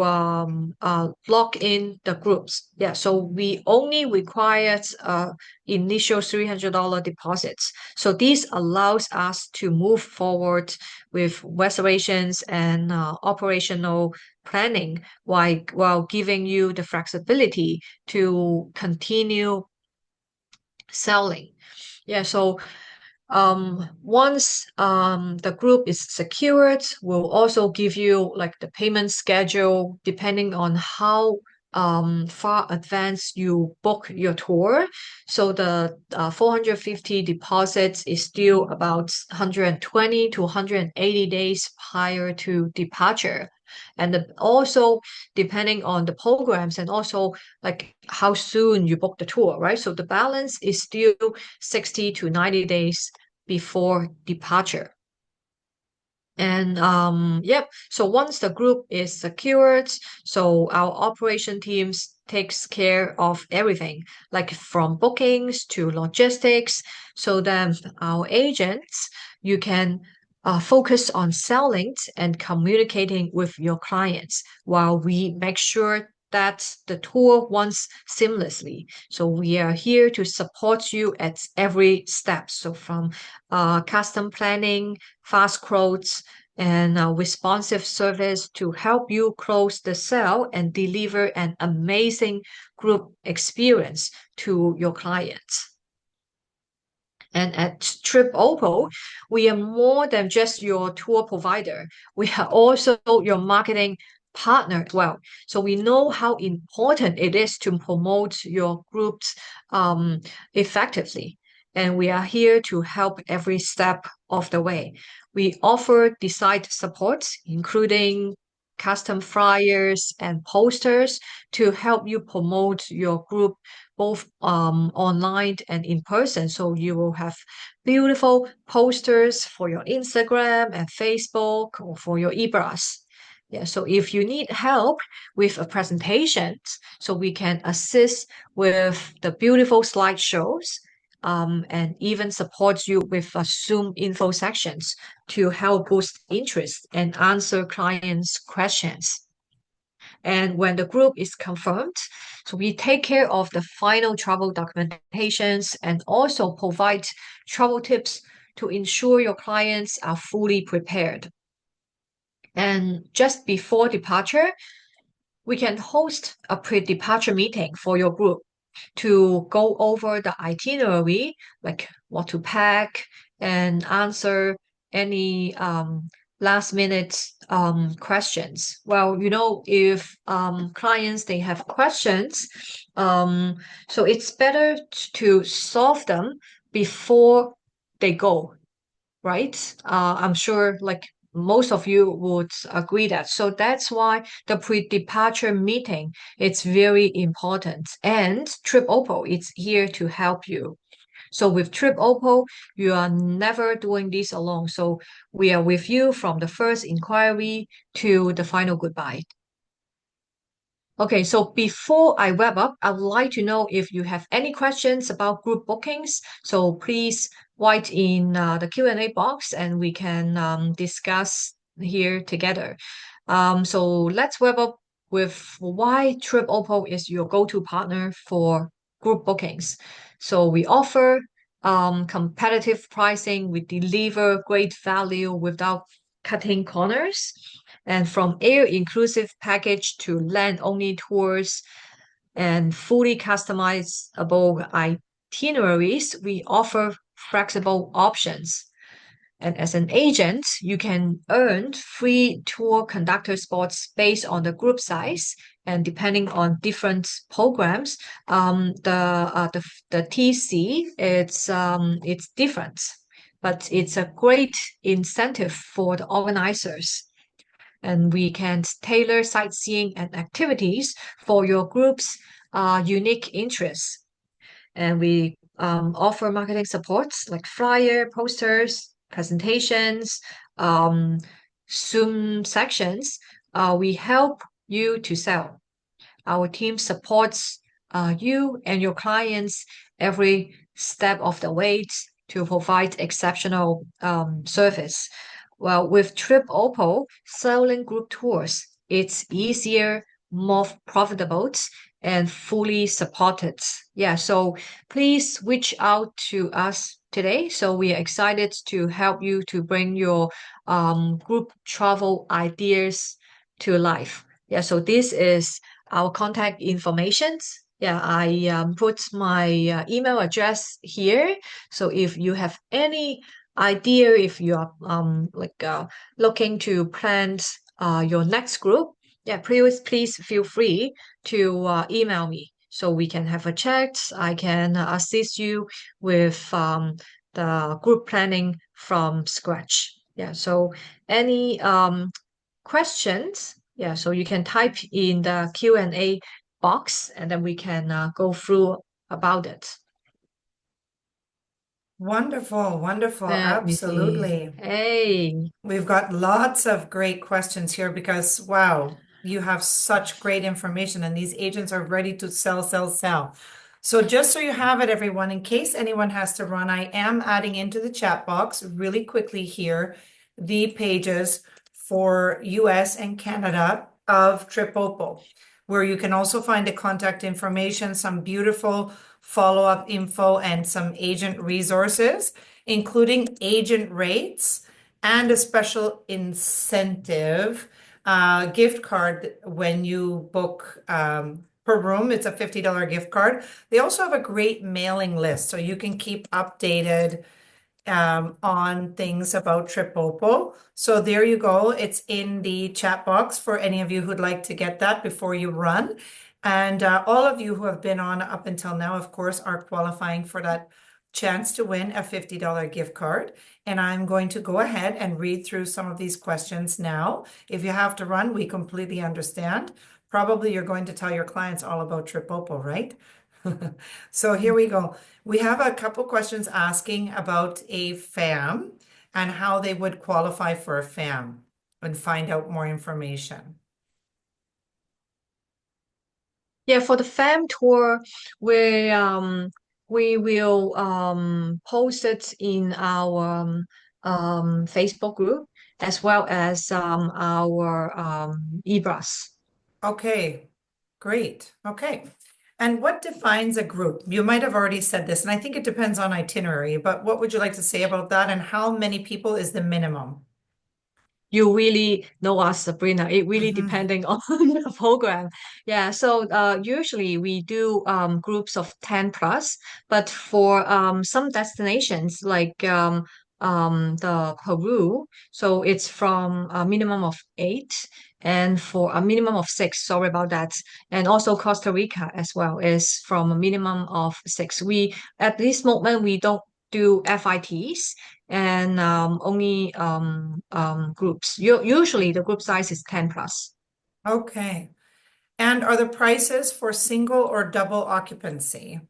lock in the groups. Yeah, so we only require initial $300 deposits. So this allows us to move forward with reservations and operational planning while giving you the flexibility to continue selling. Yeah, so once the group is secured, we'll also give you like the payment schedule depending on how far advance you book your tour. So the 450 deposits is still about 120 to 180 days prior to departure. And also depending on the programs and also like how soon you book the tour, right? So the balance is still 60 to 90 days before departure. And yep, so once the group is secured, so our operation teams takes care of everything, like from bookings to logistics. So then our agents, you can focus on selling and communicating with your clients while we make sure that the tour runs seamlessly. So we are here to support you at every step. So from custom planning, fast quotes, and responsive service to help you close the sale and deliver an amazing group experience to your clients. And at TripOppo, we are more than just your tour provider. We are also your marketing partner as well. So we know how important it is to promote your groups effectively. And we are here to help every step of the way. We offer design support, including custom flyers and posters to help you promote your group both online and in person. So you will have beautiful posters for your Instagram and Facebook or for your e-blast. Yeah, so if you need help with a presentation, so we can assist with the beautiful slideshows and even support you with Zoom info sections to help boost interest and answer clients' questions. And when the group is confirmed, so we take care of the final travel documentations and also provide travel tips to ensure your clients are fully prepared. And just before departure, we can host a pre-departure meeting for your group to go over the itinerary, like what to pack, and answer any last minute questions. Well, if clients they have questions, so it's better to solve them before they go, right? I'm sure like most of you would agree that. So that's why the pre-departure meeting is very important. And TripOppo is here to help you. So with TripOppo, you are never doing this alone. So we are with you from the first inquiry to the final goodbye. Okay, so before I wrap up, I would like to know if you have any questions about group bookings. So please write in the Q&A box and we can discuss here together. So let's wrap up with why TripOppo is your go-to partner for group bookings. So we offer competitive pricing, we deliver great value without cutting corners. And from air inclusive package to land only tours and fully customizable itineraries, we offer flexible options. And as an agent, you can earn free tour conductor spots based on the group size. And depending on different programs, the TC it's different, but it's a great incentive for the organizers, and we can tailor sightseeing and activities for your group's unique interests. And we offer marketing supports like flyer, posters, presentations, um, Zoom sections. We help you to sell. Our team supports you and your clients every step of the way to provide exceptional service. Well, with TripOppo selling group tours, it's easier, more profitable, and fully supported. Yeah, so please reach out to us today. So we are excited to help you to bring your group travel ideas to life. Yeah, so this is our contact informations. Yeah, I put my email address here. So if you have any idea, if you are looking to plan your next group, yeah, please feel free to email me so we can have a chat. I can assist you with the group planning from scratch. Yeah, so any questions, yeah, so you can type in the Q&A box and then we can go through about it. Wonderful, wonderful. Let me see. Absolutely. Hey, We've got lots of great questions here because, wow, you have such great information and these agents are ready to sell, sell, sell. So just so you have it, everyone, in case anyone has to run, I am adding into the chat box really quickly here the pages for US and Canada of TripOppo, where you can also find the contact information, some beautiful follow-up info, and some agent resources, including agent rates and a special incentive gift card when you book per room. It's a $50 gift card. They also have a great mailing list, so you can keep updated on things about TripOppo. So there you go. It's in the chat box for any of you who'd like to get that before you run. And all of you who have been on up until now, of course, are qualifying for that chance to win a $50 gift card. And I'm going to go ahead and read through some of these questions now. If you have to run, we completely understand. Probably you're going to tell your clients all about TripOppo, right? So here we go. We have a couple questions asking about a FAM and how they would qualify for a FAM and find out more information. yeah, for the fam tour, we will post it in our Facebook group as well as our eBus. Okay, great. Okay. And what defines a group? You might have already said this, and I think it depends on itinerary, but what would you like to say about that? And how many people is the minimum? You really know us, Sabrina. It really Mhm. depending on the program. Yeah, so usually we do groups of 10 plus, but for some destinations like the Peru, so it's from a minimum of 8 and for a minimum of 6. Sorry about that. And also Costa Rica as well is from a minimum of 6. We at this moment we don't do FITs and only groups. Usually the group size is 10 plus. Okay. And are the prices for single or double occupancy?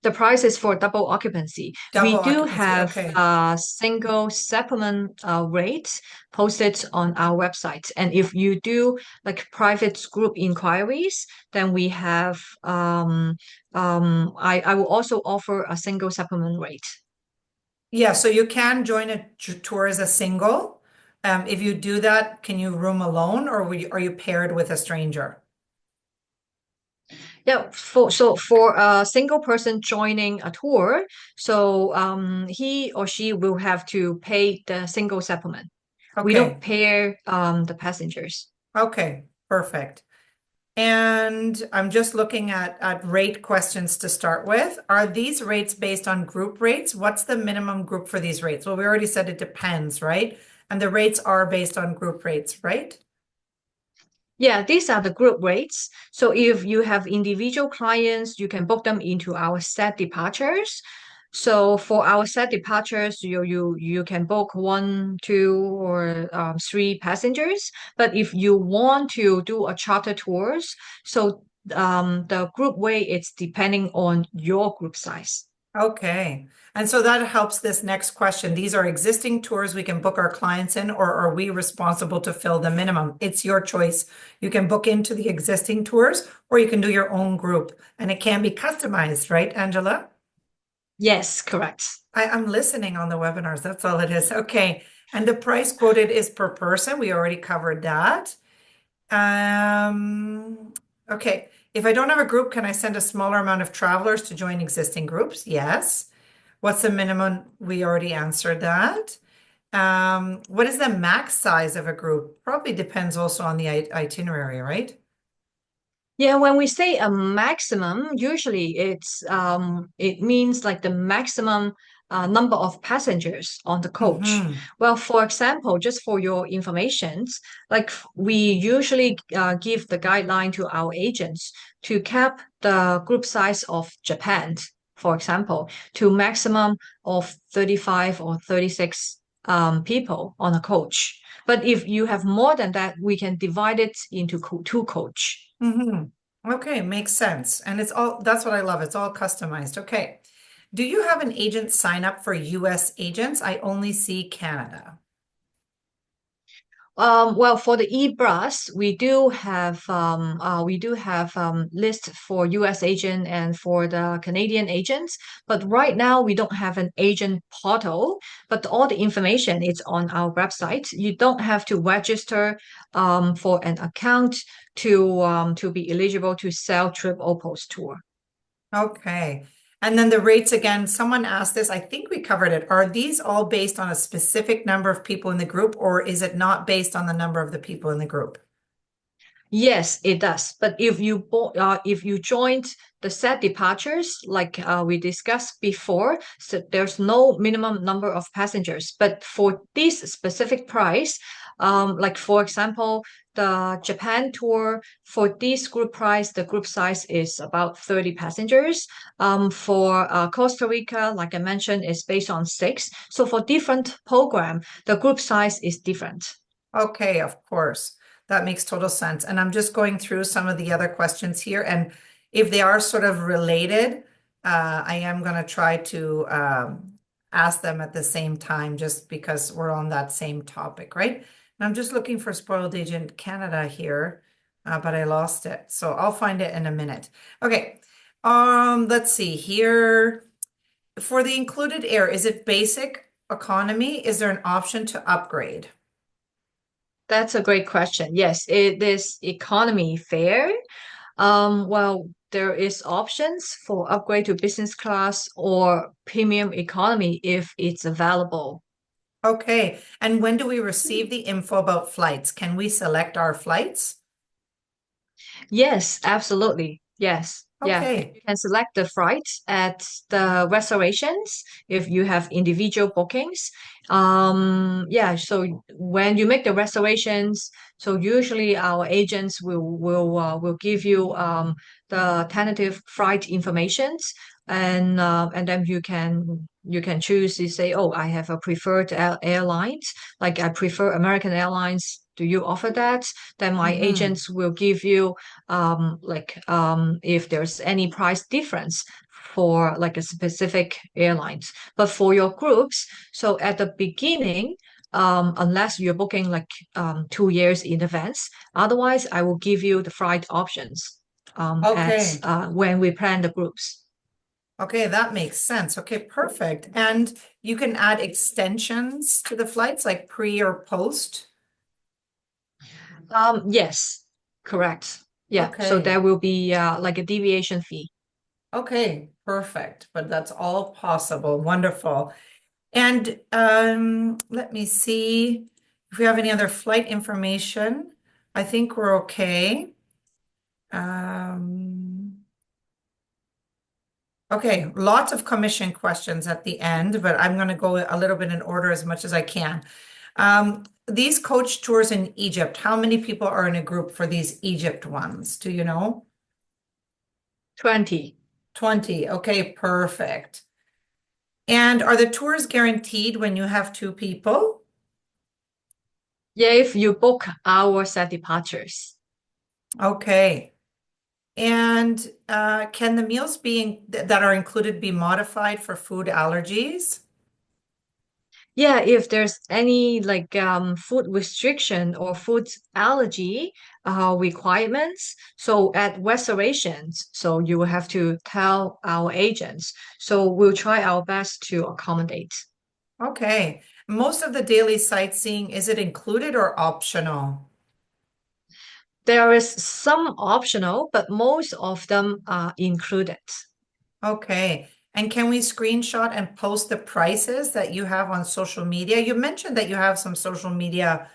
The price is for double occupancy. Double We do occupancy. have Okay. a single supplement rate posted on our website. And if you do like private group inquiries, then we have I will also offer a single supplement rate. Yeah, so you can join a tour as a single. If you do that, can you room alone or are you paired with a stranger? Yeah, for a single person joining a tour, so he or she will have to pay the single supplement. We don't Okay. pair the passengers. Okay. Perfect. And I'm just looking at rate questions to start with. Are these rates based on group rates? What's the minimum group for these rates? Well, we already said it depends, right? And the rates are based on group rates, right? Yeah, these are the group rates. So if you have individual clients, you can book them into our set departures. So for our set departures, you can book one, two, or three passengers. But if you want to do a charter tours, so the group rate it's depending on your group size. Okay. And so that helps this next question. These are existing tours we can book our clients in, or are we responsible to fill the minimum? It's your choice. You can book into the existing tours, or you can do your own group, and it can be customized, right, Angela? Yes, correct. I'm listening on the webinars. That's all it is. Okay. And the price quoted is per person. We already covered that. Um, okay. If I don't have a group, can I send a smaller amount of travelers to join existing groups? Yes. What's the minimum? We already answered that. What is the max size of a group? Probably depends also on the itinerary, right? Yeah, when we say a maximum, usually it means like the maximum number of passengers on the coach. Mm-hmm. Well, for example, just for your informations, like we usually give the guideline to our agents to cap the group size of Japan, for example, to maximum of 35 or 36 people on a coach. But if you have more than that, we can divide it into two coach. Mm-hmm. Okay, makes sense. And it's all, that's what I love. It's all customized. Okay. Do you have an agent sign up for US agents? I only see Canada. Well, for the e-bus, we do have list for U.S. agent and for the Canadian agents. But right now we don't have an agent portal. But all the information is on our website. You don't have to register for an account to be eligible to sell TripOppo's tour. Okay. And then the rates again, someone asked this, I think we covered it. Are these all based on a specific number of people in the group, or is it not based on the number of the people in the group? Yes, it does. But if you joined the set departures, like we discussed before, so there's no minimum number of passengers. But for this specific price, like for example, the Japan tour for this group price, the group size is about 30 passengers. For Costa Rica, like I mentioned, is based on six. So for different program, the group size is different. Okay, of course. That makes total sense. And I'm just going through some of the other questions here. And if they are sort of related, I am going to try to ask them at the same time just because we're on that same topic, right? And I'm just looking for Spoiled Agent Canada here, but I lost it. So I'll find it in a minute. Okay. Let's see here. For the included air, is it basic economy? Is there an option to upgrade? That's a great question. Yes, it is economy fare. Well, there is options for upgrade to business class or premium economy if it's available. Okay. And when do we receive the info about flights? Can we select our flights? Yes, absolutely. Yes. Yeah. Okay. You can select the flights at the reservations if you have individual bookings. Yeah, so when you make the reservations, so usually our agents will give you the tentative flight informations and then you can choose to say, oh, I have a preferred airlines, like I prefer American Airlines. Do you offer that? Then my Hmm. agents will give you if there's any price difference for like a specific airlines. But for your groups, so at the beginning, unless you're booking like 2 years in advance, otherwise I will give you the flight options at Okay. when we plan the groups. Okay, that makes sense. Okay, perfect. And you can add extensions to the flights, like pre or post. Yes, correct. Yeah, so Okay. there will be like a deviation fee. Okay, perfect. But that's all possible. Wonderful. And let me see if we have any other flight information. I think we're okay. Um, okay, lots of commission questions at the end, but I'm going to go a little bit in order as much as I can. These coach tours in Egypt, how many people are in a group for these Egypt ones? Do you know? 20. 20. Okay, perfect. And are the tours guaranteed when you have two people? Yeah, if you book our set departures. Okay. And can the meals that are included be modified for food allergies? Yeah, if there's any like food restriction or food allergy requirements, so at reservations, so you will have to tell our agents. So we'll try our best to accommodate. Okay. Most of the daily sightseeing, is it included or optional? There is some optional, but most of them are included. Okay. And can we screenshot and post the prices that you have on social media? You mentioned that you have some social media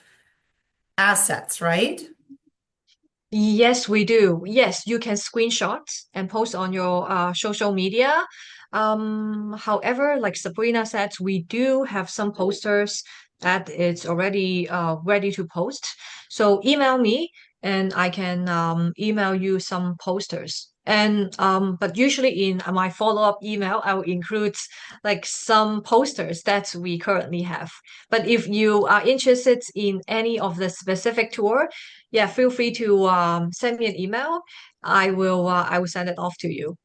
assets, right? Yes, we do. Yes, you can screenshot and post on your social media. However, like Sabrina said, we do have some posters that it's already ready to post. So email me and I can email you some posters. And but usually in my follow-up email, I will include like some posters that we currently have. But if you are interested in any of the specific tour, yeah, feel free to send me an email. I will send it off to you.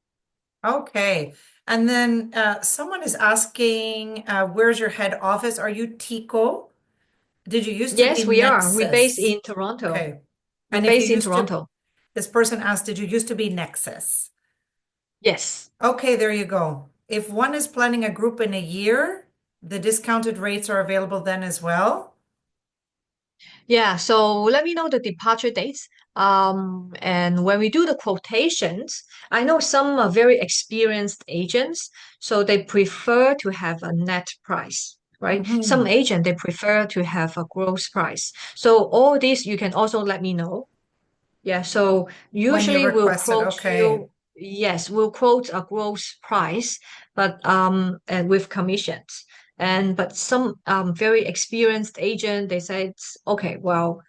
Okay. And then someone is asking, where's your head office? Are you Tico? Did you used to be Yes, we are. We based Nexus? in Toronto. Okay. We And if you based in used to, Toronto. this person asked, did you used to be Nexus? Yes. Okay, there you go. If one is planning a group in a year, the discounted rates are available then as well. Yeah, so let me know the departure dates. And when we do the quotations, I know some are very experienced agents, so they prefer to have a net price, right? Some Mhm. agent they prefer to have a gross price. So all these you can also let me know. Yeah, so When you usually we'll request it, quote okay. you, yes, we'll quote a gross price, but and with commissions. And but some very experienced agent, they said, okay, well,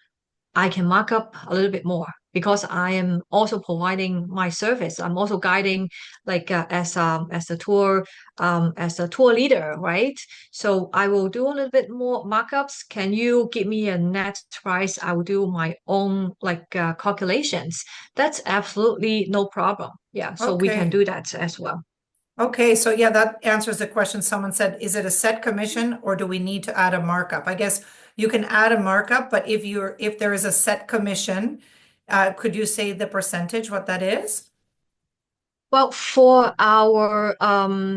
I can mark up a little bit more because I am also providing my service. I'm also guiding like as a tour leader, right? So I will do a little bit more markups. Can you give me a net price? I will do my own like calculations. That's absolutely no problem. Yeah, so we can Okay. do that as well. Okay, so yeah, that answers the question. Someone said, is it a set commission or do we need to add a markup? I guess you can add a markup, but if there is a set commission, could you say the percentage, what that is? Well, for our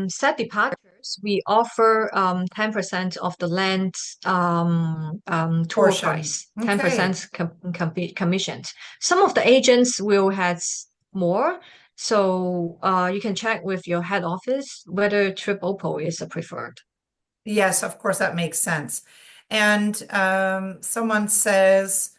set departures, we offer 10% of the land tour Portion. price, Okay. 10% commissions. Some of the agents will have more, so you can check with your head office whether TripOppo is a preferred. Yes, of course, that makes sense. And someone says,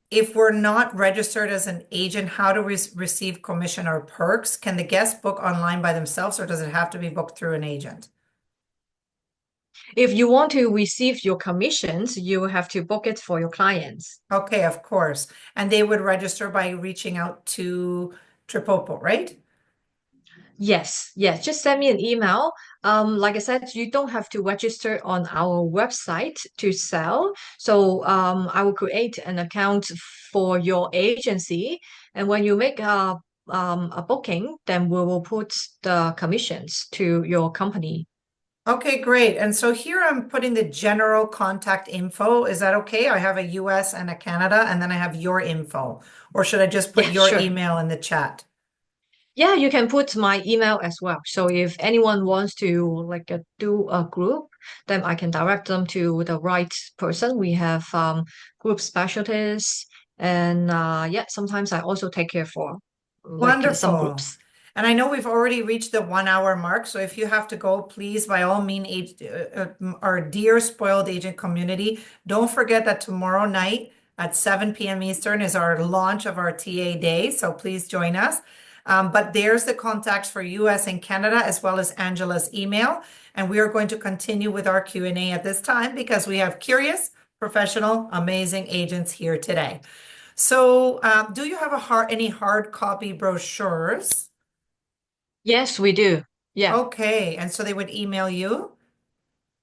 if we're not registered as an agent, how do we receive commission or perks? Can the guests book online by themselves or does it have to be booked through an agent? If you want to receive your commissions, you have to book it for your clients. Okay, of course. And they would register by reaching out to TripOppo, right? Yes, yes. Just send me an email. Like I said, you don't have to register on our website to sell. So I will create an account for your agency, and when you make a booking, then we will put the commissions to your company. Okay, great. And so here I'm putting the general contact info. Is that okay? I have a US and a Canada, and then I have your info. Or should I just put Yeah, your sure. email in the chat? Yeah, you can put my email as well. So if anyone wants to do a group, then I can direct them to the right person. We have group specialists, and yeah, sometimes I also take care for some Wonderful. groups. And I know we've already reached the 1 hour mark. So if you have to go, please, by all means, our dear spoiled agent community, don't forget that tomorrow night at 7 p.m. Eastern is our launch of our TA day. So please join us. But there's the contacts for US and Canada, as well as Angela's email. And we are going to continue with our Q&A at this time because we have curious, professional, amazing agents here today. So, do you have any hard copy brochures? Yes, we do. Yeah, Okay, and so they would email you?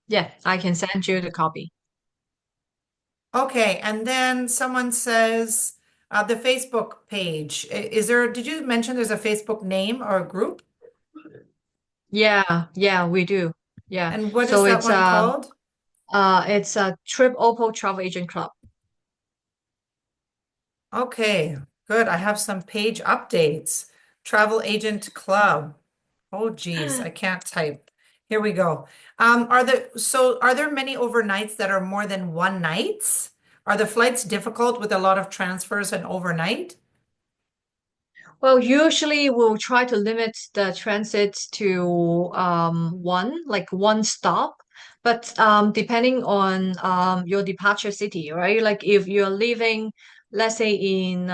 yeah, I can send you the copy. Okay, and then someone says the Facebook page. Is there, did you mention there's a Facebook name or a group? Yeah, yeah, we do. Yeah. And what is So that one called? it's a TripOppo Travel Agent Club. Okay, good. I have some page updates. Travel Agent Club. Oh, geez, I can't type. Here we go. Are there many overnights that are more than one nights? Are the flights difficult with a lot of transfers and overnight? Well, usually we'll try to limit the transit to one stop. But depending on your departure city, right? Like if you're leaving, let's say in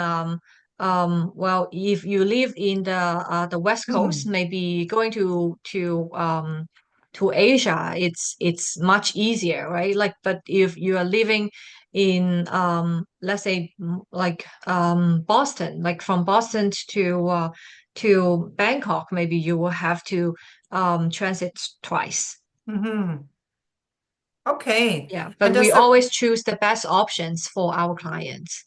well, if you live in the West Coast, Hmm. maybe going to Asia, it's much easier, right? Like, but if you are living in let's say Boston, like from Boston to Bangkok, maybe you will have to transit twice. Hmm. Okay. Yeah, And but we does the always choose the best options for our clients.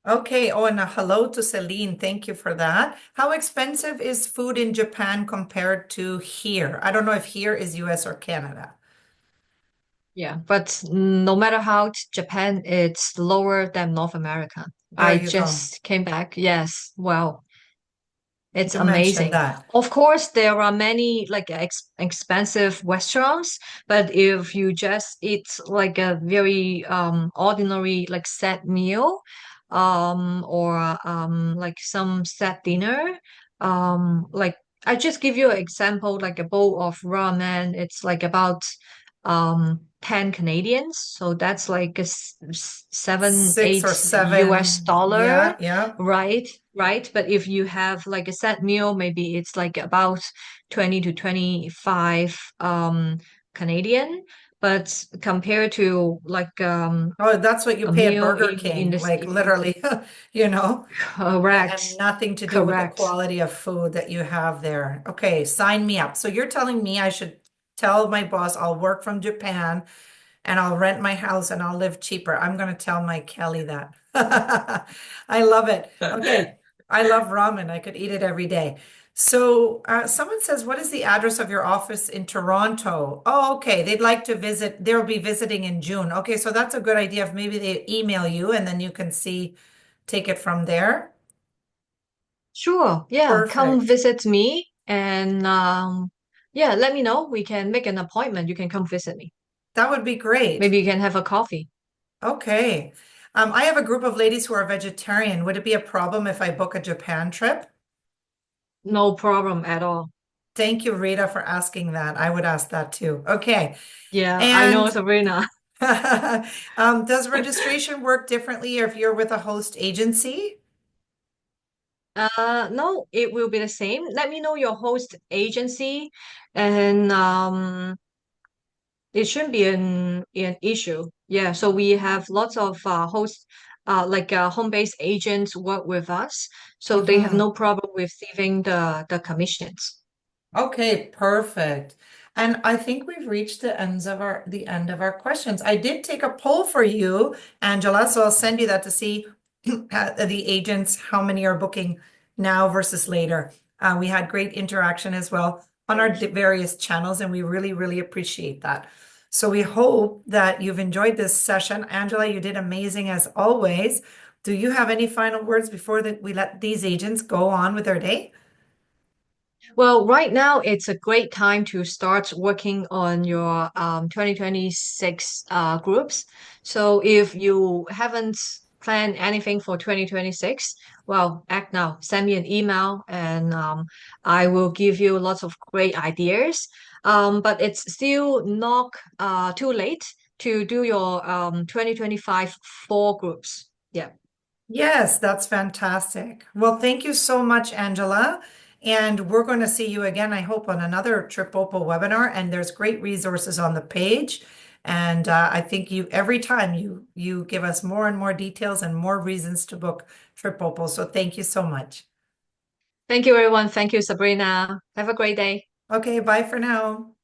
okay, oh, and a hello to Celine. Thank you for that. How expensive is food in Japan compared to here? I don't know if here is US or Canada. Yeah, but no matter how Japan, it's lower than North America. There I you go. just came back. Yes, well, it's You mentioned amazing. that. Of course, there are many expensive restaurants, but if you just eat like a very ordinary like set meal, or like some set dinner, like I just give you an example, like a bowl of ramen, it's like about 10 Canadians, so that's like seven, Six eight or US seven. dollar, Yeah, yeah. right? Right? But if you have like a set meal, maybe it's like about 20 to 25 Canadian. But compared to Oh, that's what you a pay at meal Burger in King, the like city, literally, you know, and correct, nothing to do with the correct. quality of food that you have there. Okay, sign me up. So you're telling me I should tell my boss I'll work from Japan and I'll rent my house and I'll live cheaper. I'm going to tell my Kelly that. I love it. Okay. I love ramen. I could eat it every day. So, someone says, what is the address of your office in Toronto? Oh, okay. They'd like to visit. They'll be visiting in June. Okay. So that's a good idea. If maybe they email you and then you can take it from there. Sure, yeah, come Perfect. visit me and yeah, let me know. We can make an appointment. You can come visit me. That would be great. Maybe you can have a coffee. Okay. I have a group of ladies who are vegetarian. Would it be a problem if I book a Japan trip? No problem at all. Thank you, Rita, for asking that. I would ask that too. Okay. Yeah, I know, And Sabrina. does registration work differently if you're with a host agency? No, it will be the same. Let me know your host agency, and it shouldn't be an issue. Yeah, so we have lots of hosts home-based agents work with us, so they have Mm-hmm. no problem with receiving the commissions. Okay, perfect. And I think we've reached the end of our questions. I did take a poll for you, Angela, so I'll send you that to see the agents, how many are booking now versus later. We had great interaction as well on our various channels, and we really, really appreciate that. So we hope that you've enjoyed this session. Angela, you did amazing as always. Do you have any final words before that we let these agents go on with their day? Well, right now it's a great time to start working on your 2026 groups. So if you haven't planned anything for 2026, well, act now. Send me an email and I will give you lots of great ideas. But it's still not too late to do your 2025 four groups. Yeah. Yes, that's fantastic. Well, thank you so much, Angela. And we're going to see you again, I hope, on another TripOppo webinar. And there's great resources on the page. And I think you every time you give us more and more details and more reasons to book TripOppo. So thank you so much. Thank you, everyone. Thank you, Sabrina. Have a great day. Okay, bye for now.